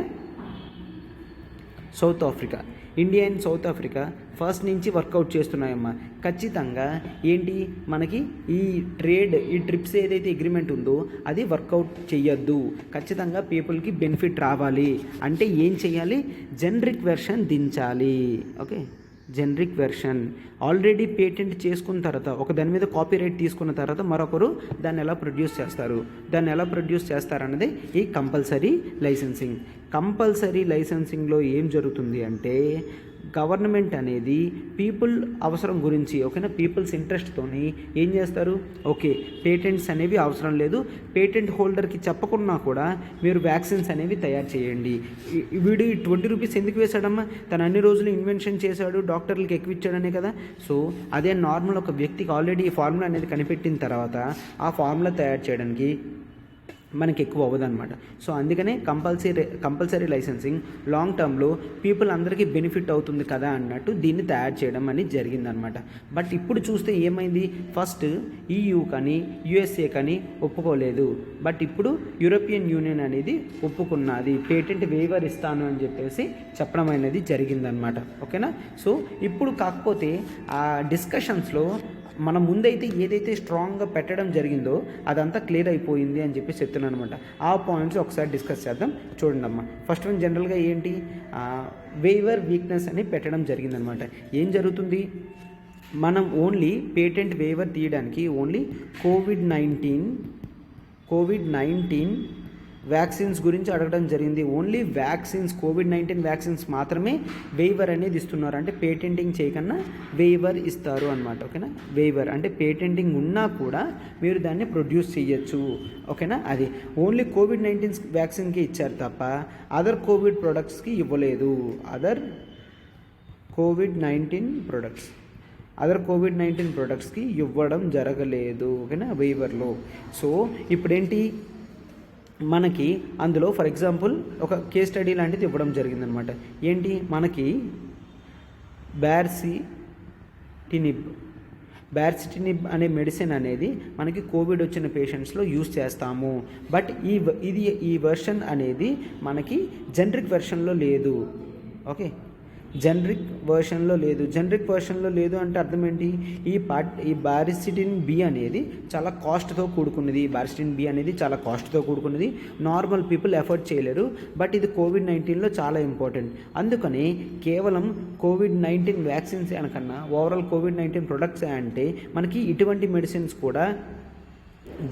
and south Africa first నుంచి వర్కౌట్ చేస్తున్నాయమ్మా. ఖచ్చితంగా ఏంటి మనకి ఈ ట్రిప్స్ ఏదైతే అగ్రిమెంట్ ఉందో అది వర్కౌట్ చెయ్యొద్దు. ఖచ్చితంగా పీపుల్కి బెనిఫిట్ రావాలి అంటే ఏం చేయాలి? జనరిక్ వెర్షన్ దించాలి. Okay, generic version already patent చేసుకున్న తర్వాత ఒక దాని మీద కాపీరైట్ తీసుకున్న తర్వాత మరొకరు దాన్ని ఎలా ప్రొడ్యూస్ చేస్తారన్నది ఈ కంపల్సరీ లైసెన్సింగ్లో ఏం జరుగుతుంది అంటే గవర్నమెంట్ అనేది పీపుల్ అవసరం గురించి, ఓకేనా, పీపుల్స్ ఇంట్రెస్ట్తోని ఏం చేస్తారు, ఓకే పేటెంట్స్ అనేవి అవసరం లేదు, పేటెంట్ హోల్డర్కి చెప్పకుండా కూడా మీరు వ్యాక్సిన్స్ అనేవి తయారు చేయండి. వీడు 20 రూపీస్ ఎందుకు వేశాడమ్మా? తను అన్ని రోజులు ఇన్వెన్షన్ చేశాడు, డాక్టర్లకు ఎక్కువ ఇచ్చాడనే కదా. సో అదే నార్మల్ ఒక వ్యక్తికి ఆల్రెడీ ఈ ఫార్ములా అనేది కనిపెట్టిన తర్వాత ఆ ఫార్ములా తయారు చేయడానికి మనకి ఎక్కువ అవ్వదు అనమాట. సో అందుకనే కంపల్సరీ లైసెన్సింగ్ లాంగ్ టర్మ్లో పీపుల్ అందరికీ బెనిఫిట్ అవుతుంది కదా అన్నట్టు దీన్ని తయారు చేయడం అనేది జరిగిందనమాట. బట్ ఇప్పుడు చూస్తే ఏమైంది, ఫస్ట్ EU కానీ USA కానీ ఒప్పుకోలేదు. బట్ ఇప్పుడు యూరోపియన్ యూనియన్ అనేది ఒప్పుకున్నది, పేటెంట్ వేవర్ ఇస్తాను అని చెప్పేసి చెప్పడం అనేది జరిగిందనమాట. ఓకేనా. సో ఇప్పుడు కాకపోతే ఆ డిస్కషన్స్లో మన ముందైతే ఏదైతే స్ట్రాంగ్గా పెట్టడం జరిగిందో అదంతా క్లియర్ అయిపోయింది అని చెప్పి చెప్తున్నాను అనమాట. ఆ పాయింట్స్ ఒకసారి డిస్కస్ చేద్దాం. చూడండి అమ్మా, ఫస్ట్ వన్ జనరల్గా ఏంటి, వేవర్ వీక్నెస్ అని పెట్టడం జరిగిందనమాట. ఏం జరుగుతుంది, మనం ఓన్లీ పేటెంట్ వేవర్ తీయడానికి ఓన్లీ కోవిడ్-19 వ్యాక్సిన్స్ గురించి అడగడం జరిగింది. ఓన్లీ వ్యాక్సిన్స్, కోవిడ్-19 వ్యాక్సిన్స్ మాత్రమే వేవర్ అనేది ఇస్తున్నారు. అంటే పేటెంటింగ్ చేయకన్నా వేవర్ ఇస్తారు అనమాట. ఓకేనా, వేవర్ అంటే పేటెంటింగ్ ఉన్నా కూడా మీరు దాన్ని ప్రొడ్యూస్ చేయొచ్చు. ఓకేనా, అది ఓన్లీ కోవిడ్-19 వ్యాక్సిన్కి ఇచ్చారు తప్ప అదర్ కోవిడ్ ప్రొడక్ట్స్కి ఇవ్వలేదు. అదర్ కోవిడ్-19 ప్రొడక్ట్స్కి ఇవ్వడం జరగలేదు. ఓకేనా, వేవర్లో. సో ఇప్పుడేంటి మనకి అందులో ఫర్ ఎగ్జాంపుల్ ఒక కేస్ స్టడీ లాంటిది ఇవ్వడం జరిగిందనమాట. ఏంటి మనకి బ్యార్సిటినిబ్ అనే మెడిసిన్ అనేది మనకి కోవిడ్ వచ్చిన పేషెంట్స్లో యూజ్ చేస్తాము. బట్ ఈ వెర్షన్ అనేది మనకి జనరిక్ వెర్షన్లో లేదు. ఓకే, జనరిక్ వర్షన్లో లేదు. జనరిక్ వర్షన్లో లేదు అంటే అర్థం ఏంటి? ఈ బారిసిటిన్ బి అనేది చాలా కాస్ట్తో కూడుకున్నది. బారిసిటిన్ బి అనేది చాలా కాస్ట్తో కూడుకున్నది, నార్మల్ పీపుల్ ఎఫర్ట్ చేయలేరు. బట్ ఇది కోవిడ్-19లో చాలా ఇంపార్టెంట్. అందుకని కేవలం కోవిడ్-19 వ్యాక్సిన్స్ అనకన్నా ఓవరాల్ కోవిడ్-19 ప్రొడక్ట్స్ అంటే మనకి ఇటువంటి మెడిసిన్స్ కూడా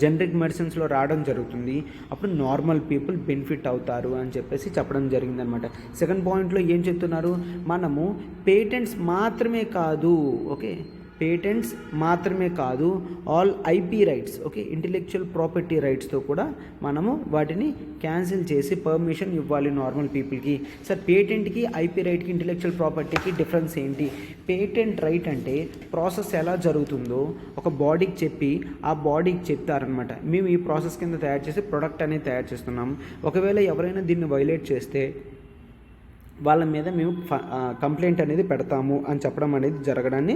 జనరిక్ మెడిసిన్స్లో రావడం జరుగుతుంది. అప్పుడు నార్మల్ పీపుల్ బెనిఫిట్ అవుతారు అని చెప్పేసి చెప్పడం జరిగిందనమాట. సెకండ్ పాయింట్లో ఏం చెప్తున్నారు? మనము పేటెంట్స్ మాత్రమే కాదు, ఓకే, పేటెంట్స్ మాత్రమే కాదు, all IP rights, okay, intellectual property రైట్స్తో కూడా మనము వాటిని క్యాన్సిల్ చేసి పర్మిషన్ ఇవ్వాలి నార్మల్ పీపుల్కి. సార్ పేటెంట్కి, ఐపీ రైట్కి, ఇంటెలెక్చువల్ ప్రాపర్టీకి డిఫరెన్స్ ఏంటి? పేటెంట్ రైట్ అంటే ప్రాసెస్ ఎలా జరుగుతుందో ఒక బాడీకి చెప్పి ఆ బాడీకి చెప్తారనమాట, మేము ఈ ప్రాసెస్ కింద తయారు చేసి ప్రొడక్ట్ అనేది తయారు చేస్తున్నాం, ఒకవేళ ఎవరైనా దీన్ని వైలేట్ చేస్తే వాళ్ళ మీద మేము కంప్లైంట్ అనేది పెడతాము అని చెప్పడం అనేది జరగడాన్ని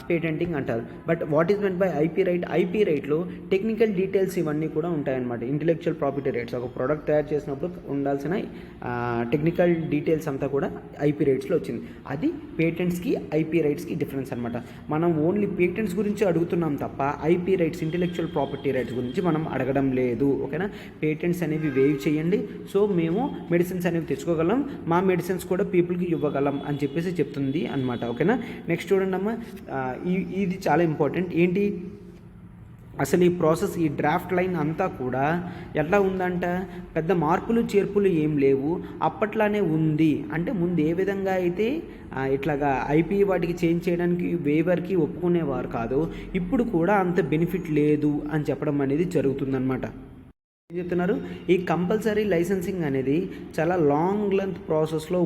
పేటెంటింగ్ అంటారు. But what is meant by IP right? IP రైట్లో టెక్నికల్ డీటెయిల్స్ ఇవన్నీ కూడా ఉంటాయన్నమాట. ఇంటెలెక్చువల్ ప్రాపర్టీ రైట్స్, ఒక ప్రోడక్ట్ తయారు చేసినప్పుడు ఉండాల్సిన టెక్నికల్ డీటెయిల్స్ అంతా కూడా ఐపీ రైట్స్లో వచ్చింది. అది పేటెంట్స్కి ఐపీ రైట్స్కి డిఫరెన్స్ అనమాట. మనం ఓన్లీ పేటెంట్స్ గురించి అడుగుతున్నాం తప్ప IP rights, intellectual property rights గురించి మనం అడగడం లేదు, ఓకేనా? పేటెంట్స్ అనేవి వేవ్ చేయండి, సో మేము మెడిసిన్స్ అనేవి తెచ్చుకోగలం, మా మెడిసిన్స్ కూడా పీపుల్కి ఇవ్వగలం అని చెప్పేసి చెప్తుంది అనమాట, ఓకేనా? నెక్స్ట్ చూడండి అమ్మా, ఇది చాలా ఇంపార్టెంట్. ఏంటి అసలు ఈ ప్రాసెస్, ఈ డ్రాఫ్ట్ లైన్ అంతా కూడా ఎట్లా ఉందంట? పెద్ద మార్పులు చేర్పులు ఏం లేవు, అప్పట్లానే ఉంది. అంటే ముందు ఏ విధంగా అయితే ఇట్లాగా ఐపీ వాటికి చేంజ్ చేయడానికి వేవర్కి ఒప్పుకునేవారు కాదు, ఇప్పుడు కూడా అంత బెనిఫిట్ లేదు అని చెప్పడం అనేది జరుగుతుందన్నమాట. ఏం చెప్తున్నారు? ఈ కంపల్సరీ లైసెన్సింగ్ అనేది చాలా లాంగ్ లెంత్ ప్రాసెస్లో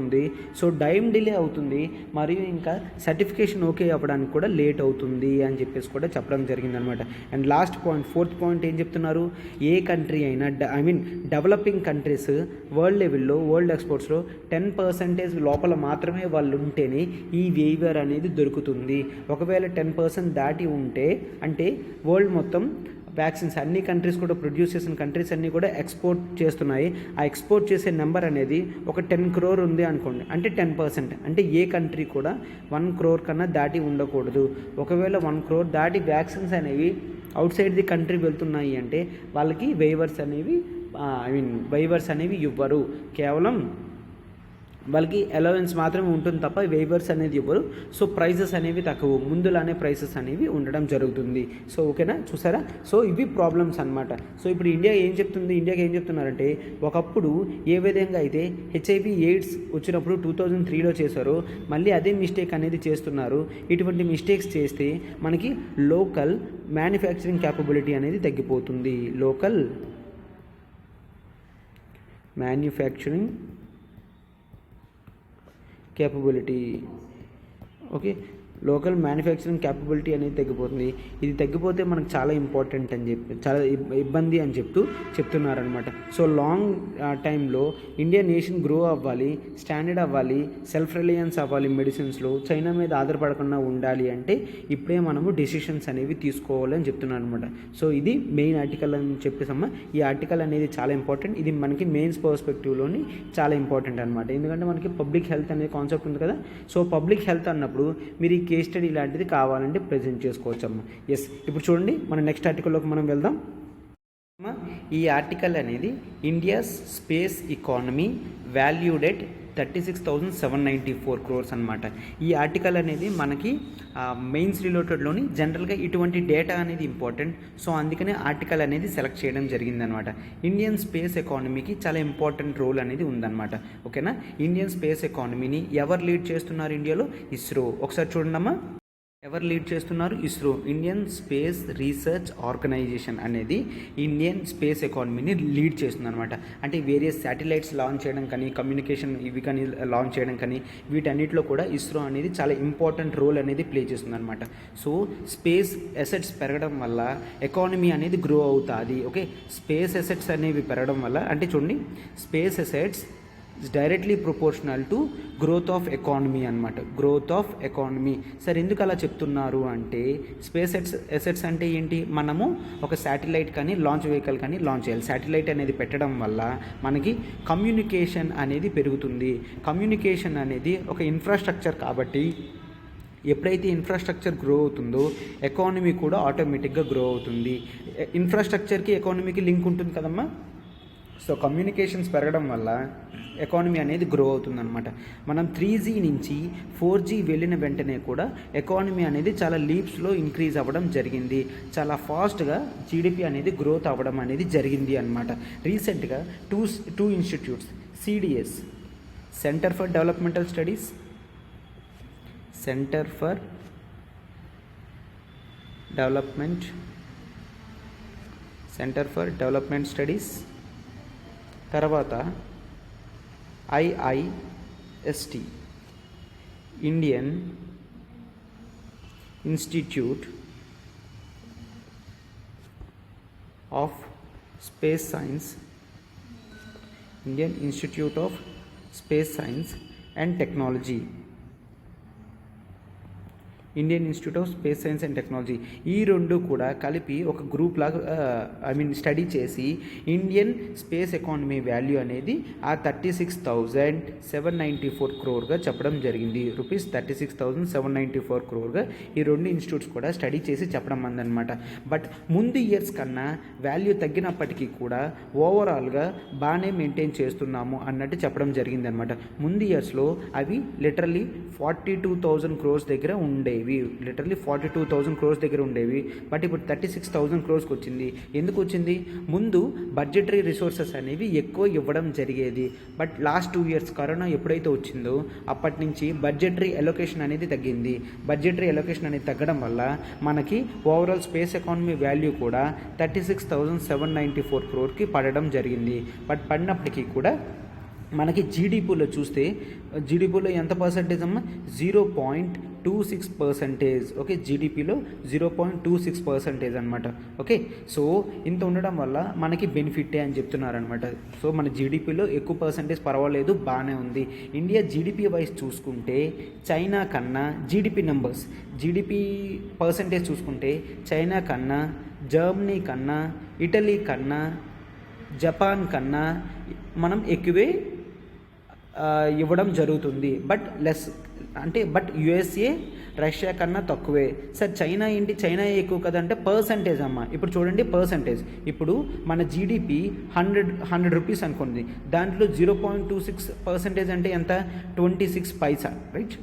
ఉంది, సో టైం డిలే అవుతుంది, మరియు ఇంకా సర్టిఫికేషన్ ఓకే అవ్వడానికి కూడా లేట్ అవుతుంది అని చెప్పేసి కూడా చెప్పడం జరిగిందనమాట. And last point, fourth point ఏం చెప్తున్నారు? ఏ కంట్రీ అయినా, డెవలపింగ్ కంట్రీస్ వరల్డ్ లెవెల్లో, వరల్డ్ ఎక్స్పోర్ట్స్లో 10% లోపల మాత్రమే వాళ్ళు ఉంటేనే ఈ వేవర్ అనేది దొరుకుతుంది. ఒకవేళ 10% దాటి ఉంటే అంటే వరల్డ్ మొత్తం వ్యాక్సిన్స్ అన్ని కంట్రీస్ కూడా ప్రొడ్యూస్ చేసిన కంట్రీస్ అన్నీ కూడా ఎక్స్పోర్ట్ చేస్తున్నాయి. ఆ ఎక్స్పోర్ట్ చేసే నెంబర్ అనేది ఒక 10 crore ఉంది అనుకోండి, అంటే 10%, అంటే ఏ కంట్రీ కూడా 1 crore కన్నా దాటి ఉండకూడదు. ఒకవేళ 1 crore దాటి వ్యాక్సిన్స్ అనేవి అవుట్ సైడ్ ది కంట్రీ వెళ్తున్నాయి అంటే వాళ్ళకి వేవర్స్ అనేవి ఇవ్వరు, కేవలం వాళ్ళకి అలవెన్స్ మాత్రమే ఉంటుంది తప్ప వేవర్స్ అనేది ఇవ్వరు. సో ప్రైజెస్ అనేవి తక్కువ, ముందులానే ప్రైసెస్ అనేవి ఉండడం జరుగుతుంది. సో ఓకేనా, చూసారా? సో ఇవి ప్రాబ్లమ్స్ అనమాట. సో ఇప్పుడు ఇండియాకి ఏం చెప్తున్నారంటే, ఒకప్పుడు ఏ విధంగా అయితే హెచ్ఐవి ఎయిడ్స్ వచ్చినప్పుడు 2003లో చేశారో మళ్ళీ అదే మిస్టేక్ అనేది చేస్తున్నారు. ఇటువంటి మిస్టేక్స్ చేస్తే మనకి లోకల్ మ్యానుఫ్యాక్చరింగ్ క్యాపబిలిటీ అనేది తగ్గిపోతుంది. Local manufacturing capability, okay, local manufacturing capability అనేది తగ్గిపోతుంది. ఇది తగ్గిపోతే మనకు చాలా ఇంపార్టెంట్ అని చెప్పి, చాలా ఇబ్బంది అని చెప్తున్నారనమాట. సో లాంగ్ టైంలో ఇండియా నేషన్ గ్రో అవ్వాలి, స్టాండర్డ్ అవ్వాలి, సెల్ఫ్ రిలయన్స్ అవ్వాలి మెడిసిన్స్లో, చైనా మీద ఆధారపడకుండా ఉండాలి అంటే ఇప్పుడే మనము డెసిషన్స్ అనేవి తీసుకోవాలి అని చెప్తున్నాను అనమాట. సో ఇది మెయిన్ ఆర్టికల్ అని చెప్పేసమ్మా. ఈ ఆర్టికల్ అనేది చాలా ఇంపార్టెంట్, ఇది మనకి మెయిన్స్ పర్స్పెక్టివ్లోని చాలా ఇంపార్టెంట్ అనమాట. ఎందుకంటే మనకి పబ్లిక్ హెల్త్ అనేది కాన్సెప్ట్ ఉంది కదా. సో పబ్లిక్ హెల్త్ అన్నప్పుడు మీరు ఈ కేస్ స్టడీ ఇలాంటిది కావాలంటే ప్రజెంట్ చేసుకోవచ్చమ్మా. ఎస్, ఇప్పుడు చూడండి మన నెక్స్ట్ ఆర్టికల్లోకి మనం వెళ్దాం. ఈ ఆర్టికల్ అనేది India's space economy valued at 36,794 crores అనమాట. ఈ ఆర్టికల్ అనేది మనకి మెయిన్స్ రిలేటెడ్లోని జనరల్గా ఇటువంటి డేటా అనేది ఇంపార్టెంట్, సో అందుకనే ఆర్టికల్ అనేది సెలెక్ట్ చేయడం జరిగిందనమాట. ఇండియన్ స్పేస్ ఎకానమీకి చాలా ఇంపార్టెంట్ రోల్ అనేది ఉందన్నమాట, ఓకేనా? ఇండియన్ స్పేస్ ఎకానమీని ఎవరు లీడ్ చేస్తున్నారు ఇండియాలో? ఇస్రో. ఒకసారి చూడండమ్మా, ఎవరు లీడ్ చేస్తున్నారు? ISRO, Indian space research organisation అనేది ఇండియన్ స్పేస్ ఎకానమీని లీడ్ చేస్తుంది అనమాట. అంటే వేరియస్ శాటిలైట్స్ లాంచ్ చేయడం కానీ, కమ్యూనికేషన్ ఇవి కానీ లాంచ్ చేయడం కానీ, వీటన్నిటిలో కూడా ఇస్రో అనేది చాలా ఇంపార్టెంట్ రోల్ అనేది ప్లే చేస్తుంది అనమాట. సో స్పేస్ అసెట్స్ పెరగడం వల్ల ఎకానమీ అనేది గ్రో అవుతుంది, ఓకే? స్పేస్ అసెట్స్ అనేవి పెరగడం వల్ల, అంటే చూడండి, space assets is directly proportional to growth of economy అనమాట. Growth of economy. సార్ ఎందుకు అలా చెప్తున్నారు అంటే స్పేస్ ఎసెట్స్ అంటే ఏంటి, మనము ఒక శాటిలైట్ కానీ లాంచ్ వెహికల్ కానీ లాంచ్ చేయాలి. శాటిలైట్ అనేది పెట్టడం వల్ల మనకి కమ్యూనికేషన్ అనేది పెరుగుతుంది. కమ్యూనికేషన్ అనేది ఒక ఇన్ఫ్రాస్ట్రక్చర్ కాబట్టి ఎప్పుడైతే ఇన్ఫ్రాస్ట్రక్చర్ గ్రో అవుతుందో ఎకానమీ కూడా ఆటోమేటిక్గా గ్రో అవుతుంది. ఇన్ఫ్రాస్ట్రక్చర్కి ఎకానమీకి లింక్ ఉంటుంది కదమ్మా. సో కమ్యూనికేషన్స్ పెరగడం వల్ల ఎకానమీ అనేది గ్రో అవుతుందన్నమాట. మనం 3G నుంచి 4G వెళ్ళిన వెంటనే కూడా ఎకానమీ అనేది చాలా లీప్స్లో ఇంక్రీజ్ అవ్వడం జరిగింది. చాలా ఫాస్ట్గా జీడిపి అనేది గ్రోత్ అవ్వడం అనేది జరిగింది అనమాట. రీసెంట్గా two institutes, CDS, centre for developmental studies, centre for development studies, తర్వాత IIST, Indian institute of space science, Indian institute of space science and technology, Indian institute of space science and technology, ఈ రెండు కూడా కలిపి ఒక group లాగా study చేసి Indian space economy value అనేది ఆ 36,794 crore చెప్పడం జరిగింది. రూపీస్ 36,794 crore ఈ రెండు ఇన్స్టిట్యూట్స్ కూడా స్టడీ చేసి చెప్పడం అందనమాట. బట్ ముందు ఇయర్స్ కన్నా వాల్యూ తగ్గినప్పటికీ కూడా ఓవరాల్గా బాగానే మెయింటైన్ చేస్తున్నాము అన్నట్టు చెప్పడం జరిగిందనమాట. ముందు ఇయర్స్లో అవి లిటరల్లీ 42,000 crores దగ్గర ఉండేవి. 42,000 crores దగ్గర ఉండేవి. బట్ ఇప్పుడు 36,000 crores వచ్చింది. ఎందుకు వచ్చింది? ముందు బడ్జెటరీ రిసోర్సెస్ అనేవి ఎక్కువ ఇవ్వడం జరిగేది. బట్ లాస్ట్ 2 years కరోనా ఎప్పుడైతే వచ్చిందో అప్పటి నుంచి బడ్జెటరీ ఎలొకేషన్ అనేది తగ్గింది. బడ్జెటరీ ఎలొకేషన్ అనేది తగ్గడం వల్ల మనకి ఓవరాల్ స్పేస్ ఎకానమీ వాల్యూ కూడా 36,794 crore పడడం జరిగింది. బట్ పడినప్పటికీ కూడా మనకి జీడిపిలో చూస్తే జీడిపిలో ఎంత పర్సెంటేజ్ అమ్మా? 0.26%. ఓకే, జీడిపిలో 0.26% అనమాట. ఓకే, సో ఇంత ఉండడం వల్ల మనకి బెనిఫిటే అని చెప్తున్నారనమాట. సో మన జీడిపిలో ఎక్కువ పర్సెంటేజ్ పర్వాలేదు, బాగానే ఉంది. ఇండియా జీడిపి వైజ్ చూసుకుంటే చైనా కన్నా జీడిపి పర్సెంటేజ్ చూసుకుంటే చైనా కన్నా, జర్మనీ కన్నా, ఇటలీ కన్నా, జపాన్ కన్నా మనం ఎక్కువే ఇవ్వడం జరుగుతుంది. బట్ USA, రష్యా కన్నా తక్కువే. సార్ చైనా ఏంటి, చైనా ఎక్కువ కదంటే పర్సంటేజ్ అమ్మ. ఇప్పుడు చూడండి పర్సంటేజ్, ఇప్పుడు మన జీడిపి 100 రూపీస్ అనుకోండి, దాంట్లో 0.26% అంటే ఎంత? 26 పైసా, రైట్?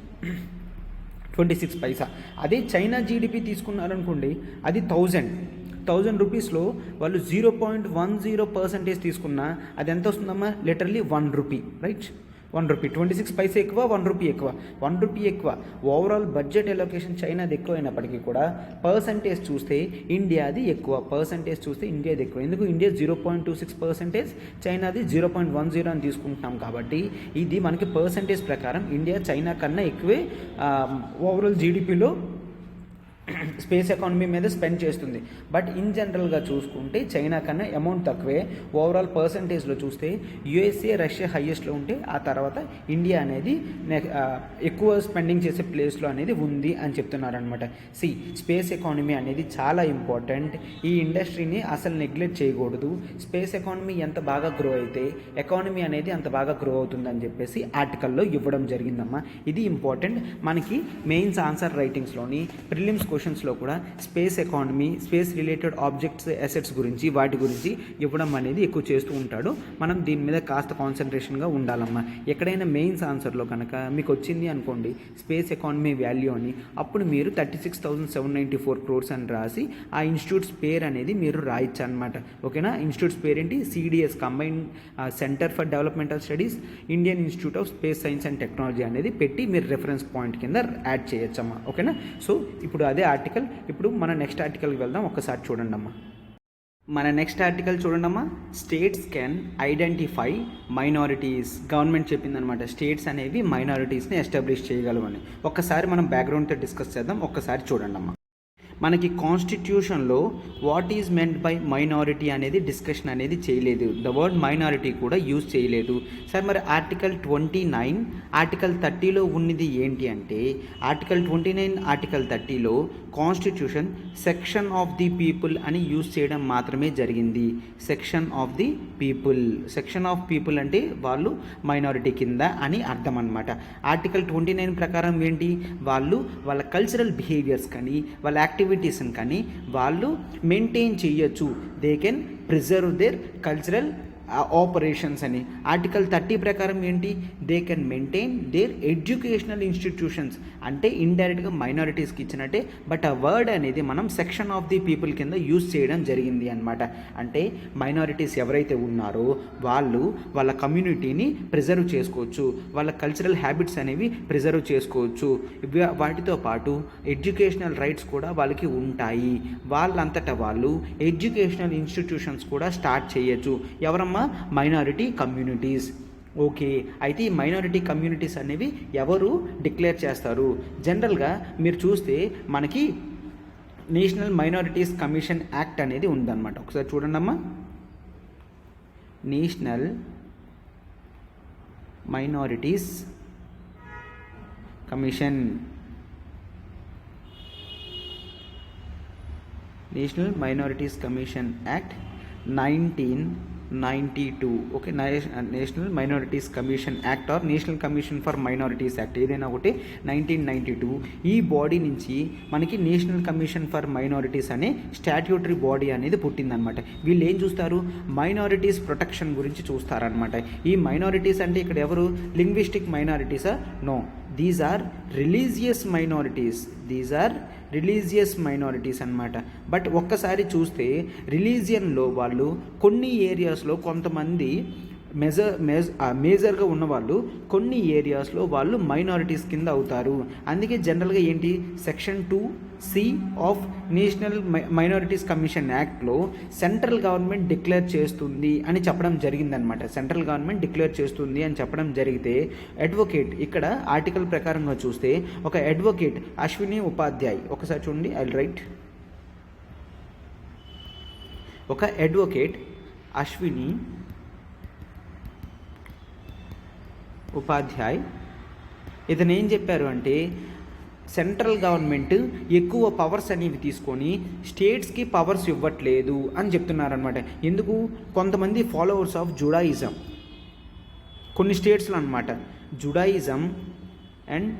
26 పైసా. అదే చైనా జీడిపి తీసుకున్నారనుకోండి, అది 1000 రూపీస్లో వాళ్ళు 0.10% తీసుకున్నా అది ఎంత వస్తుందమ్మా? Literally 1 rupee, right? 1 రూపీ. 26 పైసా ఎక్కువ, 1 రూపీ ఎక్కువ. 1 రూపీ ఎక్కువ. ఓవరాల్ బడ్జెట్ ఎలొకేషన్ చైనాది ఎక్కువ అయినప్పటికీ కూడా పర్సంటేజ్ చూస్తే ఇండియాది ఎక్కువ. ఎందుకు? ఇండియా 0.26%, చైనాది 0.10 అని తీసుకుంటున్నాం కాబట్టి ఇది మనకి పర్సంటేజ్ ప్రకారం ఇండియా చైనా కన్నా ఎక్కువే ఓవరాల్ జీడిపిలో స్పేస్ ఎకానమీ మీద స్పెండ్ చేస్తుంది. బట్ ఇన్ జనరల్గా చూసుకుంటే చైనా కన్నా అమౌంట్ తక్కువే. ఓవరాల్ పర్సంటేజ్లో చూస్తే USA, రష్యా హైయెస్ట్లో ఉంటే ఆ తర్వాత ఇండియా అనేది ఎక్కువ స్పెండింగ్ చేసే ప్లేస్లో అనేది ఉంది అని చెప్తున్నారనమాట. స్పేస్ ఎకానమీ అనేది చాలా ఇంపార్టెంట్. ఈ ఇండస్ట్రీని అసలు నెగ్లెక్ట్ చేయకూడదు. స్పేస్ ఎకానమీ ఎంత బాగా గ్రో అయితే ఎకానమీ అనేది అంత బాగా గ్రో అవుతుందని చెప్పేసి ఆర్టికల్లో ఇవ్వడం జరిగిందమ్మా. ఇది ఇంపార్టెంట్. మనకి మెయిన్స్ ఆన్సర్ రైటింగ్స్లోని, ప్రిలిమ్స్ క్వశ్చన్స్లో కూడా space economy, space related objects, assets గురించి, వాటి గురించి ఇవ్వడం అనేది ఎక్కువ చేస్తూ ఉంటాడు. మనం దీని మీద కాస్త కాన్సన్ట్రేషన్గా ఉండాలమ్మా. ఎక్కడైనా మెయిన్స్ ఆన్సర్లో కనుక మీకు వచ్చింది అనుకోండి స్పేస్ ఎకానమీ వాల్యూ అని, అప్పుడు మీరు 36,794 crores అని రాసి ఆ ఇన్స్టిట్యూట్స్ పేరు అనేది మీరు రాయొచ్చు అనమాట. ఓకేనా? ఇన్స్టిట్యూట్స్ పేరేంటి? CDS, combined centre for developmental studies, Indian institute of space science and technology అనేది పెట్టి మీరు రెఫరెన్స్ పాయింట్ కింద యాడ్ చేయొచ్చమ్మా. ఓకేనా? సో ఇప్పుడు అదే ఆర్టికల్. ఇప్పుడు మన నెక్స్ట్ ఆర్టికల్కి వెళ్దాం. ఒక్కసారి చూడండి అమ్మా. మన నెక్స్ట్ ఆర్టికల్ చూడండి. States can identify minorities. Government చెప్పిందనమాట, స్టేట్స్ అనేవి మైనారిటీస్ని ఎస్టాబ్లిష్ చేయగలవని. ఒక్కసారి మనం బ్యాక్గ్రౌండ్తో డిస్కస్ చేద్దాం. ఒక్కసారి చూడండి. మనకి కాన్స్టిట్యూషన్లో what is meant by minority అనేది డిస్కషన్ అనేది చేయలేదు. ద వర్డ్ మైనారిటీ కూడా యూజ్ చేయలేదు. సార్ మరి ఆర్టికల్ 29 ఆర్టికల్ 30లో ఉన్నది ఏంటి అంటే, ఆర్టికల్ 29 ఆర్టికల్ 30లో constitution section of the people అని యూజ్ చేయడం మాత్రమే జరిగింది. Section of the people, section of people అంటే వాళ్ళు మైనారిటీ కింద అని అర్థం అనమాట. ఆర్టికల్ 29 ప్రకారం ఏంటి, వాళ్ళు వాళ్ళ కల్చరల్ బిహేవియర్స్ కానీ వాళ్ళ యాక్టివిటీస్ని కానీ వాళ్ళు మెయింటైన్ చేయొచ్చు. They can preserve their cultural operations అని. ఆర్టికల్ 30 ప్రకారం ఏంటి, they can maintain their educational institutions, అంటే ఇండైరెక్ట్గా మైనారిటీస్కి ఇచ్చినట్టే, బట్ ఆ వర్డ్ అనేది మనం సెక్షన్ ఆఫ్ ది పీపుల్ కింద యూజ్ చేయడం జరిగింది అనమాట. అంటే మైనారిటీస్ ఎవరైతే ఉన్నారో వాళ్ళు వాళ్ళ కమ్యూనిటీని ప్రిజర్వ్ చేసుకోవచ్చు, వాళ్ళ కల్చరల్ హ్యాబిట్స్ అనేవి ప్రిజర్వ్ చేసుకోవచ్చు. వాటితో పాటు ఎడ్యుకేషనల్ రైట్స్ కూడా వాళ్ళకి ఉంటాయి. వాళ్ళంతటా వాళ్ళు ఎడ్యుకేషనల్ ఇన్స్టిట్యూషన్స్ కూడా స్టార్ట్ చేయొచ్చు. ఎవరమ్మా, మైనారిటీ కమ్యూనిటీస్. ఓకే, అయితే ఈ మైనారిటీ కమ్యూనిటీస్ అనేవి ఎవరు డిక్లేర్ చేస్తారు? జనరల్గా మీరు చూస్తే మనకి నేషనల్ మైనారిటీస్ కమిషన్ యాక్ట్ అనేది ఉందన్నమాట. ఒకసారి చూడండి అమ్మా, national minorities commission, national minorities commission act 1992. Okay, national minorities commission act or national commission for minorities act ఏదైనా ఒకటి 1992. ఈ బాడీ నుంచి మనకి నేషనల్ కమిషన్ ఫర్ మైనారిటీస్ అనే స్టాట్యూటరీ బాడీ అనేది పుట్టిందనమాట. వీళ్ళు ఏం చూస్తారు, మైనారిటీస్ ప్రొటెక్షన్ గురించి చూస్తారనమాట. ఈ మైనారిటీస్ అంటే ఇక్కడ ఎవరు, లింగ్విస్టిక్ మైనారిటీసా? No, these are religious minorities. These are religious minorities అన్నమాట. బట్ ఒక్కసారి చూస్తే రిలీజియన్లో వాళ్ళు కొన్ని ఏరియాస్లో కొంతమంది మేజర్గా ఉన్నవాళ్ళు కొన్ని ఏరియాస్లో వాళ్ళు మైనారిటీస్ కింద అవుతారు. అందుకే జనరల్గా ఏంటి, section 2C of national minorities commission యాక్ట్లో సెంట్రల్ గవర్నమెంట్ డిక్లేర్ చేస్తుంది అని చెప్పడం జరిగిందనమాట. సెంట్రల్ గవర్నమెంట్ డిక్లేర్ చేస్తుంది అని చెప్పడం జరిగితే అడ్వకేట్, ఇక్కడ ఆర్టికల్ ప్రకారంగా చూస్తే ఒక అడ్వకేట్ అశ్విని ఉపాధ్యాయ్, ఒకసారి చూడండి, ఐ రైట్, ఒక అడ్వకేట్ అశ్విని ఉపాధ్యాయ్ ఇతను ఏం చెప్పారు అంటే, సెంట్రల్ గవర్నమెంట్ ఎక్కువ పవర్స్ అనేవి తీసుకొని స్టేట్స్కి పవర్స్ ఇవ్వట్లేదు అని చెప్తున్నారనమాట. ఎందుకు, కొంతమంది ఫాలోవర్స్ ఆఫ్ జుడాయిజం కొన్ని స్టేట్స్లో అనమాట, Judaism and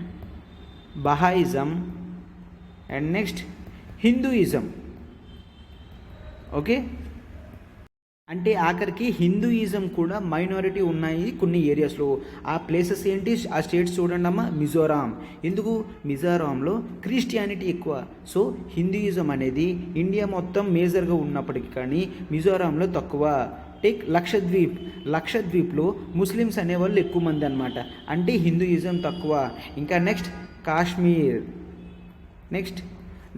Bahaism and next Hinduism. Okay, అంటే ఆఖరికి హిందూయిజం కూడా మైనారిటీ ఉన్నాయి కొన్ని ఏరియాస్లో. ఆ ప్లేసెస్ ఏంటి, ఆ స్టేట్స్ చూడండి అమ్మా, మిజోరాం. ఎందుకు, మిజోరాంలో క్రిస్టియానిటీ ఎక్కువ. సో హిందూయిజం అనేది ఇండియా మొత్తం మేజర్గా ఉన్నప్పటికీ కానీ మిజోరాంలో తక్కువ. టేక్ లక్షద్వీప్, లక్షద్వీప్లో ముస్లిమ్స్ అనేవాళ్ళు ఎక్కువ మంది అనమాట, అంటే హిందూయిజం తక్కువ. ఇంకా నెక్స్ట్ కాశ్మీర్, నెక్స్ట్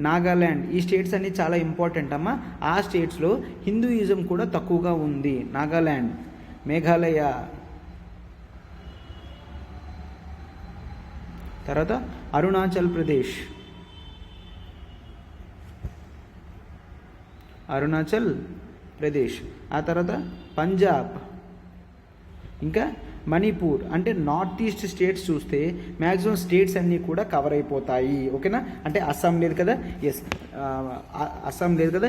నాగాల్యాండ్. ఈ స్టేట్స్ అన్నీ చాలా ఇంపార్టెంట్ అమ్మా. ఆ స్టేట్స్లో హిందూయిజం కూడా తక్కువగా ఉంది. నాగాల్యాండ్, మేఘాలయ, తర్వాత అరుణాచల్ ప్రదేశ్, ఆ తర్వాత పంజాబ్, ఇంకా మణిపూర్. అంటే నార్త్ ఈస్ట్ స్టేట్స్ చూస్తే మ్యాక్సిమం స్టేట్స్ అన్నీ కూడా కవర్ అయిపోతాయి. ఓకేనా, అంటే అస్సాం లేదు కదా, ఎస్ అస్సాం లేదు కదా.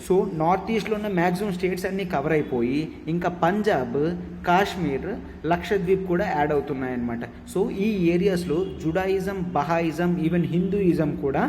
సో నార్త్ ఈస్ట్లో ఉన్న మ్యాక్సిమం స్టేట్స్ అన్నీ కవర్ అయిపోయి ఇంకా పంజాబ్, కాశ్మీర్, లక్షద్వీప్ కూడా యాడ్ అవుతున్నాయి అన్నమాట. సో ఈ ఏరియాస్లో జుడాయిజం, బహాయిజం, ఈవెన్ హిందూయిజం కూడా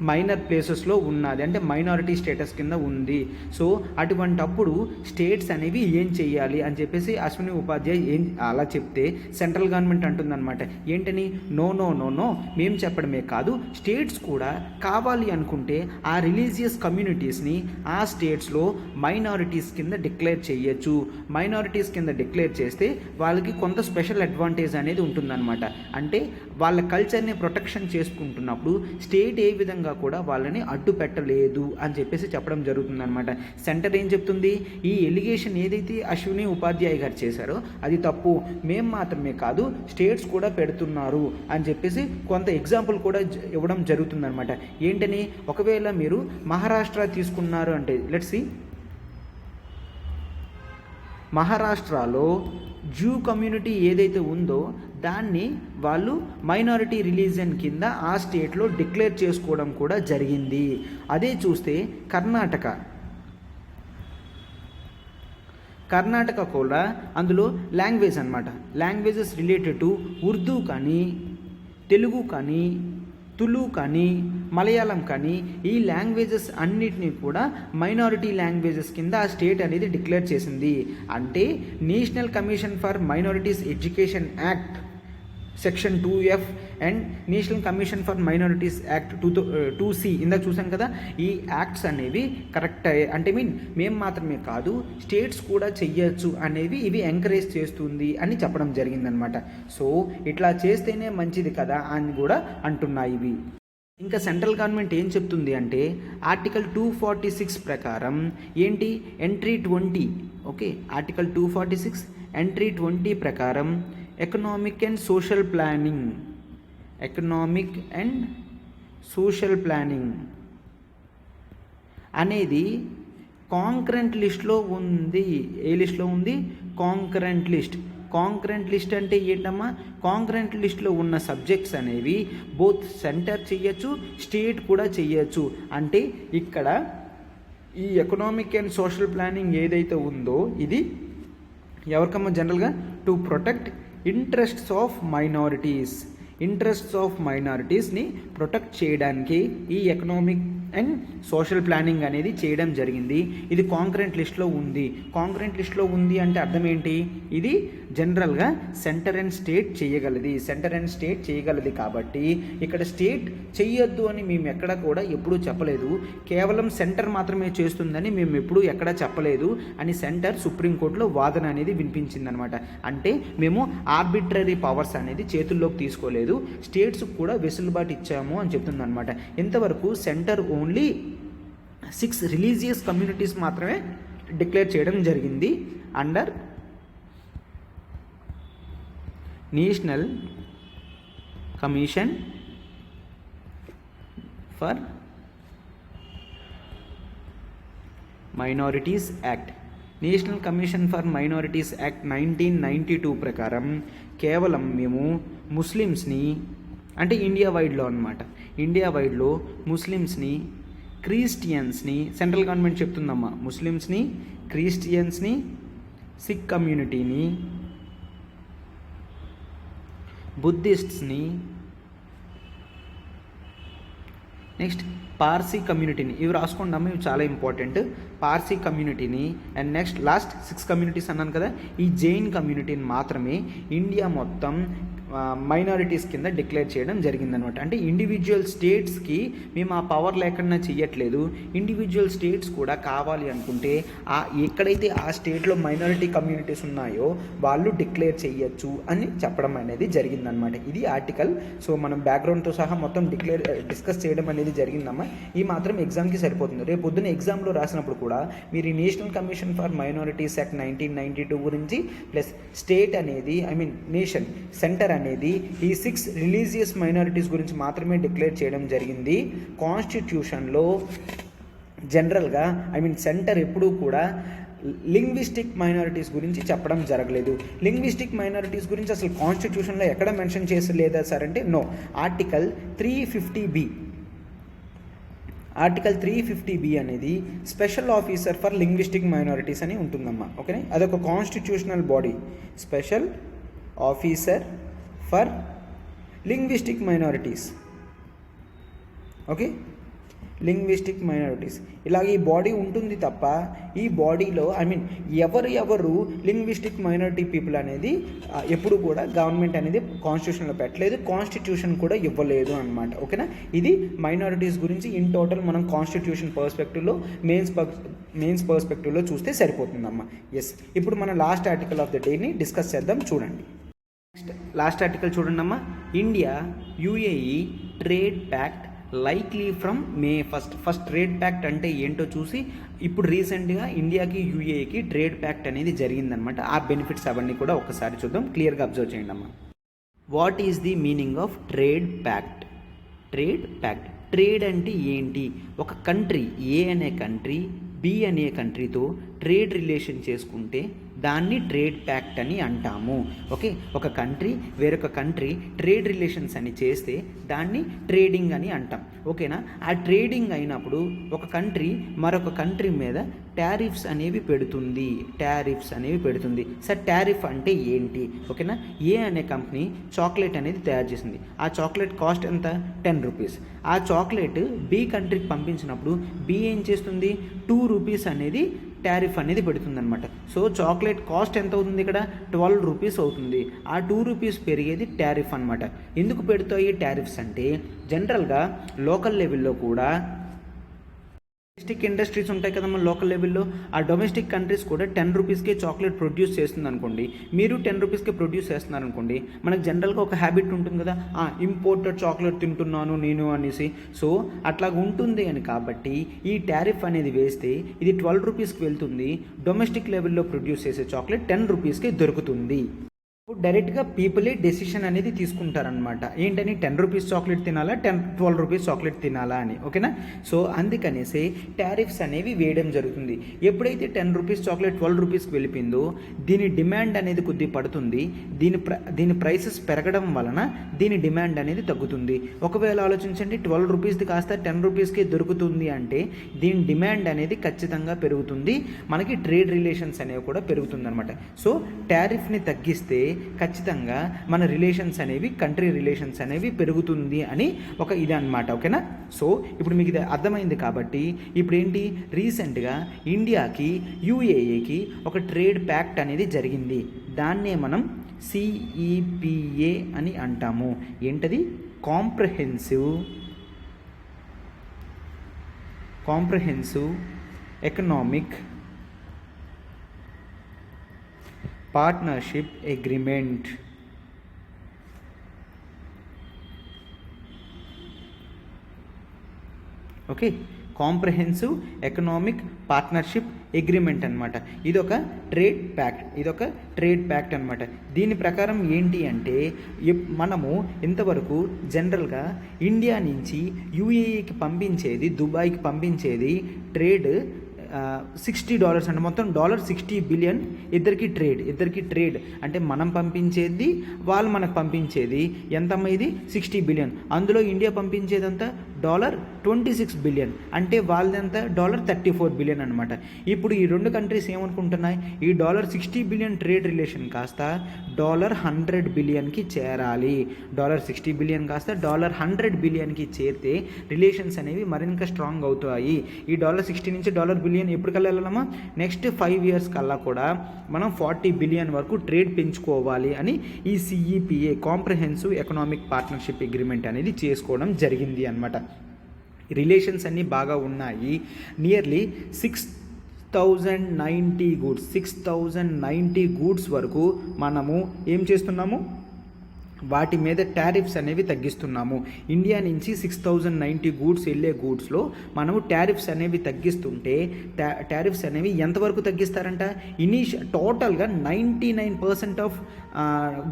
మైనర్ ప్లేసెస్లో ఉన్నది, అంటే మైనారిటీ స్టేటస్ కింద ఉంది. సో అటువంటప్పుడు స్టేట్స్ అనేవి ఏం చెయ్యాలి అని చెప్పేసి అశ్విని ఉపాధ్యాయ్ ఏం అలా చెప్తే సెంట్రల్ గవర్నమెంట్ అంటుందన్నమాట, ఏంటని, నో నో నో నో, మేము చెప్పడమే కాదు, స్టేట్స్ కూడా కావాలి అనుకుంటే ఆ రిలీజియస్ కమ్యూనిటీస్ని ఆ స్టేట్స్లో మైనారిటీస్ కింద డిక్లేర్ చేయొచ్చు. మైనారిటీస్ కింద డిక్లేర్ చేస్తే వాళ్ళకి కొంత స్పెషల్ అడ్వాంటేజ్ అనేది ఉంటుందన్నమాట. అంటే వాళ్ళ కల్చర్ని ప్రొటెక్షన్ చేసుకుంటున్నప్పుడు స్టేట్ ఏ విధంగా కూడా వాళ్ళని అడ్డు పెట్టలేదు అని చెప్పేసి చెప్పడం జరుగుతుందన్నమాట. సెంటర్ ఏం చెప్తుంది, ఈ ఎలిగేషన్ ఏదైతే అశ్విని ఉపాధ్యాయ గారు చేశారో అది తప్పు, మేము మాత్రమే కాదు స్టేట్స్ కూడా పెడుతున్నారు అని చెప్పేసి కొంత ఎగ్జాంపుల్ కూడా ఇవ్వడం జరుగుతుందన్నమాట. ఏంటని, ఒకవేళ మీరు మహారాష్ట్ర తీసుకున్నారు అంటే లెట్స్ సీ, మహారాష్ట్రలో జూ కమ్యూనిటీ ఏదైతే ఉందో దాన్ని వాళ్ళు మైనారిటీ రిలీజియన్ కింద ఆ స్టేట్లో డిక్లేర్ చేసుకోవడం కూడా జరిగింది. అదే చూస్తే కర్ణాటక కూడా అందులో లాంగ్వేజ్ అనమాట, లాంగ్వేజెస్ రిలేటెడ్ టు ఉర్దూ కానీ, తెలుగు కానీ, తులు కానీ, మలయాళం కానీ, ఈ లాంగ్వేజెస్ అన్నిటినీ కూడా మైనారిటీ లాంగ్వేజెస్ కింద ఆ స్టేట్ అనేది డిక్లేర్ చేసింది. అంటే national commission for minorities education act section 2F and national commission for minorities act 2C ఇందాక చూసాం కదా, ఈ యాక్ట్స్ అనేవి కరెక్ట్ అంటే మేము మాత్రమే కాదు స్టేట్స్ కూడా చెయ్యొచ్చు అనేవి ఇవి ఎంకరేజ్ చేస్తుంది అని చెప్పడం జరిగిందనమాట. సో ఇట్లా చేస్తేనే మంచిది కదా అని కూడా అంటున్నాయి ఇవి. ఇంకా సెంట్రల్ గవర్నమెంట్ ఏం చెప్తుంది అంటే ఆర్టికల్ 246 ప్రకారం ఏంటి, ఎంట్రీ 20, ఓకే, ఆర్టికల్ 246 ఎంట్రీ 20 ప్రకారం ఎకనామిక్ అండ్ సోషల్ ప్లానింగ్ అనేది కాంకరెంట్ లిస్ట్లో ఉంది. ఏ లిస్ట్లో ఉంది, కాంకరెంట్ లిస్ట్ అంటే ఏంటమ్మా, కాంకరెంట్ లిస్ట్లో ఉన్న సబ్జెక్ట్స్ అనేవి బోత్ సెంటర్ చెయ్యొచ్చు, స్టేట్ కూడా చెయ్యొచ్చు. అంటే ఇక్కడ ఈ ఎకనామిక్ అండ్ సోషల్ ప్లానింగ్ ఏదైతే ఉందో ఇది ఎవరికమ్మా, జనరల్గా టు ప్రొటెక్ట్ ఇంట్రెస్ట్స్ ఆఫ్ మైనారిటీస్ని ప్రొటెక్ట్ చేయడానికి ఈ ఎకనామిక్ అండ్ సోషల్ ప్లానింగ్ అనేది చేయడం జరిగింది. ఇది కాంకరెంట్ లిస్ట్లో ఉంది అంటే అర్థం ఏంటి, ఇది జనరల్గా సెంటర్ అండ్ స్టేట్ చేయగలది కాబట్టి ఇక్కడ స్టేట్ చెయ్యొద్దు అని మేము ఎక్కడ కూడా ఎప్పుడూ చెప్పలేదు, కేవలం సెంటర్ మాత్రమే చేస్తుందని మేము ఎప్పుడూ ఎక్కడా చెప్పలేదు అని సెంటర్ సుప్రీంకోర్టులో వాదన అనేది వినిపించిందనమాట. అంటే మేము ఆర్బిట్రరీ పవర్స్ అనేది చేతుల్లోకి తీసుకోలేదు, స్టేట్స్ కూడా వెసులుబాటు ఇచ్చాము అని చెప్తుందనమాట. ఇంతవరకు సెంటర్ ఓన్లీ 6 రిలీజియస్ కమ్యూనిటీస్ మాత్రమే డిక్లేర్ చేయడం జరిగింది under National commission for minorities Act. National commission for minorities Act 1992 ప్రకారం కేవలం మేము ముస్లిమ్స్ని, అంటే ఇండియా వైడ్లో ముస్లిమ్స్ని, క్రిస్టియన్స్ని, సెంట్రల్ గవర్నమెంట్ చెప్తుందమ్మా, ముస్లిమ్స్ని, క్రిస్టియన్స్ని, సిక్ కమ్యూనిటీని, బుద్ధిస్ట్స్ని, నెక్స్ట్ పార్సీ కమ్యూనిటీని, ఇవి రాసుకోండి, ఇవి చాలా ఇంపార్టెంట్. పార్సీ కమ్యూనిటీని అండ్ నెక్స్ట్ లాస్ట్ 6 కమ్యూనిటీస్ అన్నాను కదా, ఈ జైన్ కమ్యూనిటీని మాత్రమే ఇండియా మొత్తం మైనారిటీస్ కింద డిక్లేర్ చేయడం జరిగిందనమాట. అంటే ఇండివిజువల్ స్టేట్స్కి మేము ఆ పవర్ లేకుండా చెయ్యట్లేదు, ఇండివిజువల్ స్టేట్స్ కూడా కావాలి అనుకుంటే ఎక్కడైతే ఆ స్టేట్లో మైనారిటీ కమ్యూనిటీస్ ఉన్నాయో వాళ్ళు డిక్లేర్ చెయ్యొచ్చు అని చెప్పడం అనేది జరిగిందనమాట. ఇది ఆర్టికల్. సో మనం బ్యాక్గ్రౌండ్తో సహా మొత్తం డిస్కస్ చేయడం అనేది జరిగిందమ్మా. ఈ మాత్రం ఎగ్జామ్కి సరిపోతుంది. రేపు పొద్దున్న ఎగ్జామ్లో రాసినప్పుడు కూడా మీరు ఈ national commission for minorities Act 1992 గురించి ప్లస్ స్టేట్ అనేది నేషన్ సెంటర్ అనేది ఈ 6 రిలీజియస్ మైనారిటీస్ గురించి మాత్రమే డిక్లేర్ చేయడం జరిగింది. కాన్స్టిట్యూషన్లో జనరల్గా సెంటర్ ఎప్పుడూ కూడా లింగ్విస్టిక్ మైనారిటీస్ గురించి చెప్పడం జరగలేదు. లింగ్విస్టిక్ మైనారిటీస్ గురించి అసలు కాన్స్టిట్యూషన్లో ఎక్కడ మెన్షన్ చేసి లేదా సార్ అంటే నో. ఆర్టికల్ 350B అనేది special officer for linguistic minorities అని ఉంటుందమ్మా. ఓకే, అదొక constitutional body, special officer for linguistic minorities. Okay, linguistic minorities. ఇలాగ ఈ బాడీ ఉంటుంది తప్ప ఈ బాడీలో ఎవరు లింగ్విస్టిక్ మైనారిటీ పీపుల్ అనేది ఎప్పుడు కూడా గవర్నమెంట్ అనేది కాన్స్టిట్యూషన్లో పెట్టలేదు, కాన్స్టిట్యూషన్ కూడా ఇవ్వలేదు అనమాట. ఓకేనా, ఇది మైనారిటీస్ గురించి ఇన్ టోటల్ మనం కాన్స్టిట్యూషన్ పర్స్పెక్టివ్లో మెయిన్స్ పర్స్పెక్టివ్లో చూస్తే సరిపోతుందమ్మా. ఎస్, ఇప్పుడు మన లాస్ట్ ఆర్టికల్ ఆఫ్ ద డేని డిస్కస్ చేద్దాం. చూడండి, లాస్ట్ ఆర్టికల్ చూడండి అమ్మా. India UAE trade pact likely from May 1st. First trade pact అంటే ఏంటో చూసి ఇప్పుడు రీసెంట్గా ఇండియాకి యూఏఈకి ట్రేడ్ ప్యాక్ట్ అనేది జరిగిందనమాట. ఆ బెనిఫిట్స్ అవన్నీ కూడా ఒకసారి చూద్దాం, క్లియర్గా అబ్జర్వ్ చేయండి అమ్మా. What is the meaning of trade pact? Trade pact, trade అంటే ఏంటి? ఒక కంట్రీ ఏ అనే కంట్రీ బి అనే కంట్రీతో ట్రేడ్ రిలేషన్ చేసుకుంటే దాన్ని ట్రేడ్ ప్యాక్ట్ అని అంటాము. ఓకే, ఒక కంట్రీ వేరొక కంట్రీ ట్రేడ్ రిలేషన్స్ అని చేస్తే దాన్ని ట్రేడింగ్ అని అంటాం. ఓకేనా, ఆ ట్రేడింగ్ అయినప్పుడు ఒక కంట్రీ మరొక కంట్రీ మీద టారిఫ్స్ అనేవి పెడుతుంది. సార్ టారిఫ్ అంటే ఏంటి? ఓకేనా, ఏ అనే కంపెనీ చాక్లెట్ అనేది తయారు చేసింది. ఆ చాక్లెట్ కాస్ట్ ఎంత? 10 రూపీస్. ఆ చాక్లెట్ బి కంట్రీకి పంపించినప్పుడు బి ఏం చేస్తుంది? 2 రూపీస్ అనేది టారిఫ్ అనేది పెడుతుందన్నమాట. సో చాక్లెట్ కాస్ట్ ఎంత అవుతుంది? ఇక్కడ 12 రూపీస్ అవుతుంది. ఆ 2 రూపీస్ పెరిగేది టారిఫ్ అనమాట. ఎందుకు పెడతాయి టారిఫ్స్ అంటే, జనరల్గా లోకల్ లెవెల్లో కూడా డొమెస్టిక్ ఇండస్ట్రీస్ ఉంటాయి కదమ్మా లోకల్ లెవెల్లో. ఆ డొమెస్టిక్ కంట్రీస్ కూడా 10 రూపీస్కే చాక్లెట్ ప్రొడ్యూస్ చేస్తుంది అనుకోండి, మీరు 10 రూపీస్కే ప్రొడ్యూస్ చేస్తున్నారు అనుకోండి, మనకు జనరల్గా ఒక హ్యాబిట్ ఉంటుంది కదా, ఇంపోర్టెడ్ చాక్లెట్ తింటున్నాను నేను అనేసి. సో అట్లాగ ఉంటుంది అని కాబట్టి ఈ టారిఫ్ అనేది వేస్తే ఇది 12 రూపీస్కి వెళ్తుంది. డొమెస్టిక్ లెవెల్లో ప్రొడ్యూస్ చేసే చాక్లెట్ 10 రూపీస్కే దొరుకుతుంది. డైరెక్ట్గా పీపులే డెసిషన్ అనేది తీసుకుంటారనమాట. ఏంటని 10 రూపీస్ చాక్లెట్ తినాలా, 12 రూపీస్ చాక్లెట్ తినాలా అని. ఓకేనా, సో అందుకనేసి టారిఫ్స్ అనేవి వేయడం జరుగుతుంది. ఎప్పుడైతే 10 రూపీస్ చాక్లెట్ 12 రూపీస్కి వెళ్ళిపోయిందో దీని డిమాండ్ అనేది కొద్ది పడుతుంది. దీని ప్రైసెస్ పెరగడం వలన దీని డిమాండ్ అనేది తగ్గుతుంది. ఒకవేళ ఆలోచించండి, 12 రూపీస్ది కాస్త 10 రూపీస్కి దొరుకుతుంది అంటే దీని డిమాండ్ అనేది ఖచ్చితంగా పెరుగుతుంది. మనకి ట్రేడ్ రిలేషన్స్ అనేవి కూడా పెరుగుతుంది అనమాట. సో టారిఫ్ని తగ్గిస్తే ఖచ్చితంగా మన రిలేషన్స్ అనేవి, కంట్రీ రిలేషన్స్ అనేవి పెరుగుతుంది అని ఒక ఇది అనమాట. ఓకేనా, సో ఇప్పుడు మీకు ఇది అర్థమైంది కాబట్టి ఇప్పుడు ఏంటి, రీసెంట్గా ఇండియాకి యుఏఈకి ఒక ట్రేడ్ ప్యాక్ట్ అనేది జరిగింది. దాన్నే మనం CEPA అని అంటాము. ఏంటది? Comprehensive economic partnership agreement. Okay, comprehensive economic partnership agreement అనమాట. ఇదొక ట్రేడ్ ప్యాక్ట్ అనమాట. దీని ప్రకారం ఏంటి అంటే, మనము ఇంతవరకు జనరల్గా ఇండియా నుంచి యుఏఈకి పంపించేది, దుబాయ్కి పంపించేది ట్రేడ్ $60 అంటే మొత్తం $60 బిలియన్ ఇద్దరికి ట్రేడ్ అంటే మనం పంపించేది వాళ్ళు మనకు పంపించేది ఎంతమ్మా? ఇది 60 బిలియన్. అందులో ఇండియా పంపించేదంతా $26 బిలియన్ అంటే వాళ్ళదంతా $34 బిలియన్ అనమాట. ఇప్పుడు ఈ రెండు కంట్రీస్ ఏమనుకుంటున్నాయి, ఈ $60 బిలియన్ ట్రేడ్ రిలేషన్ కాస్త $100 బిలియన్కి చేరాలి. $60 బిలియన్ కాస్త $100 బిలియన్కి చేరితే రిలేషన్స్ అనేవి మరింత స్ట్రాంగ్ అవుతాయి. ఈ $60 నుంచి $1 బిలియన్ ఎప్పటికల్లా వెళ్ళాలమ్మా? నెక్స్ట్ 5 ఇయర్స్ కల్లా కూడా మనం 40 బిలియన్ వరకు ట్రేడ్ పెంచుకోవాలి అని ఈ CEPA comprehensive economic partnership agreement అనేది చేసుకోవడం జరిగింది అనమాట. రిలేషన్స్ అన్నీ బాగా ఉన్నాయి. నియర్లీ 6,090 గూడ్స్ వరకు మనము ఏం చేస్తున్నాము, వాటి మీద టారిఫ్స్ అనేవి తగ్గిస్తున్నాము. ఇండియా నుంచి 6,090 గూడ్స్ వెళ్ళే గూడ్స్లో మనము టారిఫ్స్ అనేవి తగ్గిస్తుంటే టారిఫ్స్ అనేవి ఎంతవరకు తగ్గిస్తారంట, టోటల్గా 99% ఆఫ్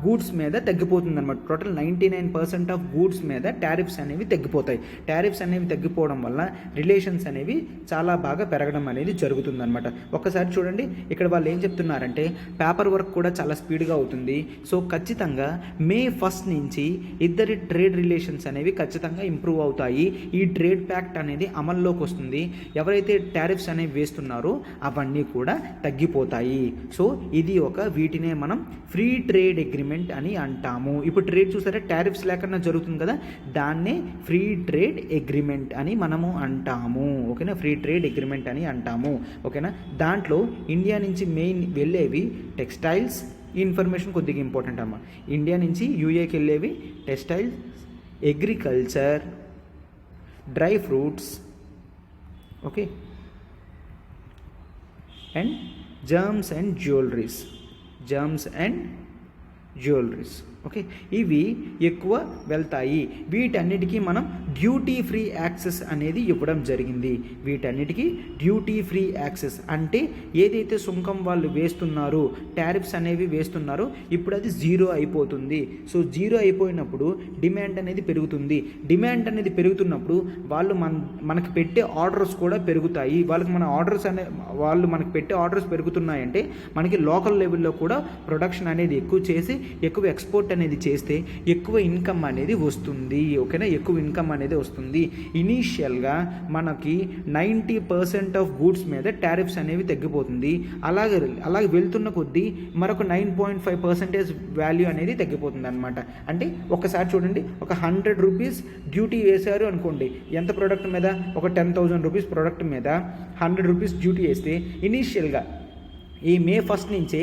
గూడ్స్ మీద తగ్గిపోతుంది అనమాట. టోటల్ 99% ఆఫ్ గూడ్స్ మీద టారిఫ్స్ అనేవి తగ్గిపోతాయి. టారిఫ్స్ అనేవి తగ్గిపోవడం వల్ల రిలేషన్స్ అనేవి చాలా బాగా పెరగడం అనేది జరుగుతుంది అనమాట. ఒక్కసారి చూడండి, ఇక్కడ వాళ్ళు ఏం చెప్తున్నారంటే పేపర్ వర్క్ కూడా చాలా స్పీడ్గా అవుతుంది. సో ఖచ్చితంగా May 1st నుంచి ఇద్దరి ట్రేడ్ రిలేషన్స్ అనేవి ఖచ్చితంగా ఇంప్రూవ్ అవుతాయి. ఈ ట్రేడ్ ప్యాక్ట్ అనేది అమల్లోకి వస్తుంది. ఎవరైతే టారిఫ్స్ అనేవి వేస్తున్నారో అవన్నీ కూడా తగ్గిపోతాయి. సో ఇది వీటినే మనం ఫ్రీ ట్రేడ్ అగ్రిమెంట్ అని అంటాము. ఇప్పుడు ట్రేడ్ చూసారా, టారిఫ్స్ లేకుండా జరుగుతుంది కదా, దాన్నే ఫ్రీ ట్రేడ్ అగ్రిమెంట్ అని మనము అంటాము. ఓకేనా, ఫ్రీ ట్రేడ్ అగ్రిమెంట్ అని అంటాము. ఓకేనా, దాంట్లో ఇండియా నుంచి మెయిన్ వెళ్ళేవి టెక్స్టైల్స్, ఈ ఇన్ఫర్మేషన్ కొద్దిగా ఇంపార్టెంట్ అమ్మా. ఇండియా నుంచి యూఏకి వెళ్ళేవి textiles, agriculture, dry fruits, okay, and gems and jewelleries. Okay, ఇవి ఎక్కువ వెళ్తాయి. వీటన్నిటికీ మనం డ్యూటీ ఫ్రీ యాక్సెస్ అనేది ఇవ్వడం జరిగింది. వీటన్నిటికీ డ్యూటీ ఫ్రీ యాక్సెస్ అంటే ఏదైతే సుంకం వాళ్ళు వేస్తున్నారో, టారిఫ్స్ అనేవి వేస్తున్నారో, ఇప్పుడు అది జీరో అయిపోతుంది. సో జీరో అయిపోయినప్పుడు డిమాండ్ అనేది పెరుగుతుంది. డిమాండ్ అనేది పెరుగుతున్నప్పుడు వాళ్ళు మనకి పెట్టే ఆర్డర్స్ కూడా పెరుగుతాయి. వాళ్ళు మనకి పెట్టే ఆర్డర్స్ పెరుగుతున్నాయంటే మనకి లోకల్ లెవెల్లో కూడా ప్రొడక్షన్ అనేది ఎక్కువ చేసి ఎక్కువ ఎక్స్పోర్ట్ అనేది చేస్తే ఎక్కువ ఇన్కమ్ అనేది వస్తుంది. ఓకేనా, ఎక్కువ ఇన్కమ్ అనేది వస్తుంది. ఇనీషియల్గా మనకి 90% ఆఫ్ గూడ్స్ మీద టారిఫ్స్ అనేవి తగ్గిపోతుంది. అలాగే వెళ్తున్న కొద్దీ మరొక 9.5% వాల్యూ అనేది తగ్గిపోతుంది అనమాట. అంటే ఒకసారి చూడండి, ఒక 100 రూపీస్ డ్యూటీ వేశారు అనుకోండి, ఎంత ప్రోడక్ట్ మీద, ఒక 10,000 రూపీస్ ప్రోడక్ట్ మీద 100 రూపీస్ డ్యూటీ వేస్తే ఇనీషియల్గా ఈ మే 1 నుంచే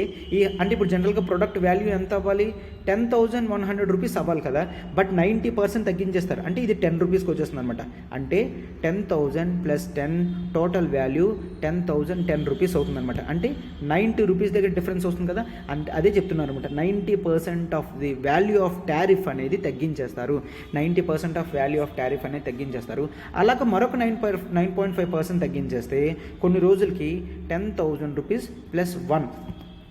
అంటే ఇప్పుడు జనరల్గా ప్రొడక్ట్ వాల్యూ ఎంత అవ్వాలి, 10,100 రూపీస్ అవ్వాలి కదా, బట్ 90% తగ్గించేస్తారు. అంటే ఇది 10 రూపీస్కి వచ్చేస్తుంది అనమాట. అంటే 10,000 + 10 టోటల్ వాల్యూ 10,010 రూపీస్ అవుతుంది అనమాట. అంటే 90 రూపీస్ దగ్గర డిఫరెన్స్ వస్తుంది కదా. అంటే అదే చెప్తున్నారు అనమాట, 90% of the value of tariff అనేది తగ్గించేస్తారు. 90% ఆఫ్ వాల్యూ ఆఫ్ టారిఫ్ అనేది తగ్గించేస్తారు. అలాగ మరొక 9.5% తగ్గించేస్తే కొన్ని రోజులకి 10,000 రూపీస్ + 1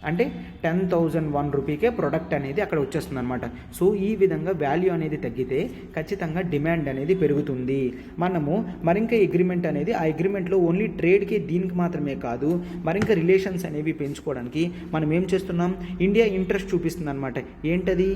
అంటే 10,001 రూపీకే ప్రొడక్ట్ అనేది అక్కడ వచ్చేస్తుంది అనమాట. సో ఈ విధంగా వాల్యూ అనేది తగ్గితే ఖచ్చితంగా డిమాండ్ అనేది పెరుగుతుంది. మనము మరింక అగ్రిమెంట్ అనేది, ఆ అగ్రిమెంట్లో ఓన్లీ ట్రేడ్కి దీనికి మాత్రమే కాదు, మరింక రిలేషన్స్ అనేవి పెంచుకోవడానికి మనం ఏం చేస్తున్నాం, ఇండియా ఇంట్రెస్ట్ చూపిస్తుంది అనమాట. ఏంటది,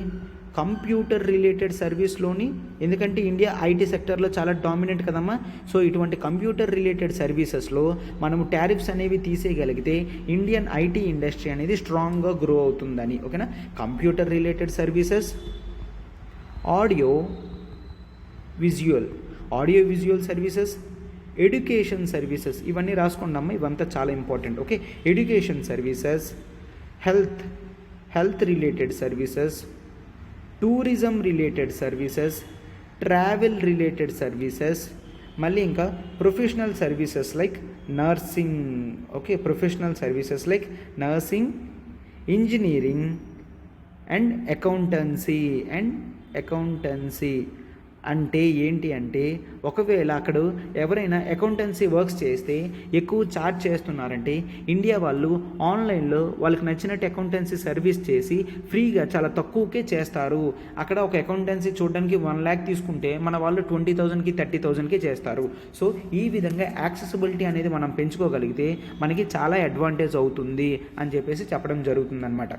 కంప్యూటర్ రిలేటెడ్ సర్వీస్లోని, ఎందుకంటే ఇండియా ఐటీ సెక్టర్లో చాలా డామినెంట్ కదమ్మా. సో ఇటువంటి కంప్యూటర్ రిలేటెడ్ సర్వీసెస్లో మనము టారిఫ్స్ అనేవి తీసేయగలిగితే ఇండియన్ ఐటీ ఇండస్ట్రీ అనేది స్ట్రాంగ్గా గ్రో అవుతుందని. ఓకేనా, computer related services, audio visual services, education services, ఇవన్నీ రాసుకోండి అమ్మా, ఇవంతా చాలా important. Okay, education services, health related services, tourism related services, travel related services, మళ్ళీ ఇంకా professional services like nursing. Okay, professional services like nursing, engineering and accountancy. అంటే ఏంటి అంటే, ఒకవేళ అక్కడ ఎవరైనా అకౌంటెన్సీ వర్క్స్ చేస్తే ఎక్కువ ఛార్జ్ చేస్తున్నారంటే ఇండియా వాళ్ళు ఆన్లైన్లో వాళ్ళకి నచ్చినట్టు అకౌంటెన్సీ సర్వీస్ చేసి ఫ్రీగా చాలా తక్కువకే చేస్తారు. అక్కడ ఒక అకౌంటెన్సీ చూడడానికి 1 lakh తీసుకుంటే మన వాళ్ళు 20,000కి 30,000కి చేస్తారు. సో ఈ విధంగా యాక్సెసిబిలిటీ అనేది మనం పెంచుకోగలిగితే మనకి చాలా అడ్వాంటేజ్ అవుతుంది అని చెప్పేసి చెప్పడం జరుగుతుందన్నమాట.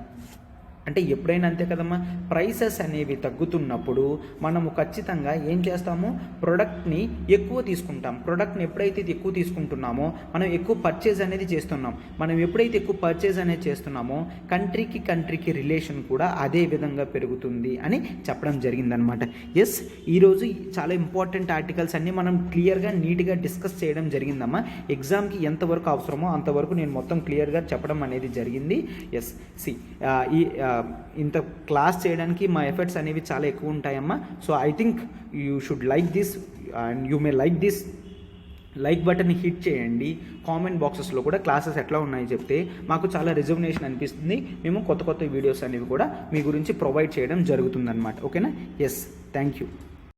అంటే ఎప్పుడైనా అంతే కదమ్మా, ప్రైసెస్ అనేవి తగ్గుతున్నప్పుడు మనము ఖచ్చితంగా ఏం చేస్తాము, ప్రొడక్ట్ని ఎక్కువ తీసుకుంటాం. ప్రొడక్ట్ని ఎప్పుడైతే ఎక్కువ తీసుకుంటున్నామో మనం ఎక్కువ పర్చేజ్ అనేది చేస్తున్నాం. మనం ఎప్పుడైతే ఎక్కువ పర్చేజ్ అనేది చేస్తున్నామో కంట్రీకి రిలేషన్ కూడా అదే విధంగా పెరుగుతుంది అని చెప్పడం జరిగిందనమాట. ఎస్, ఈరోజు చాలా ఇంపార్టెంట్ ఆర్టికల్స్ అన్నీ మనం క్లియర్గా నీట్గా డిస్కస్ చేయడం జరిగిందమ్మా. ఎగ్జామ్కి ఎంతవరకు అవసరమో అంతవరకు నేను మొత్తం క్లియర్గా చెప్పడం అనేది జరిగింది. ఎస్, ఇంత క్లాస్ చేయడానికి మా ఎఫర్ట్స్ అనేవి చాలా ఎక్కువ ఉంటాయమ్మా. So I think you should like this and you may like this. Like బటన్ని హిట్ చేయండి. కామెంట్ బాక్సెస్లో కూడా క్లాసెస్ ఎట్లా ఉన్నాయో చెప్తే మాకు చాలా రిజర్వేషన్ అనిపిస్తుంది. మేము కొత్త వీడియోస్ అనేవి కూడా మీ గురించి ప్రొవైడ్ చేయడం జరుగుతుందన్నమాట. ఓకేనా? Yes, thank you.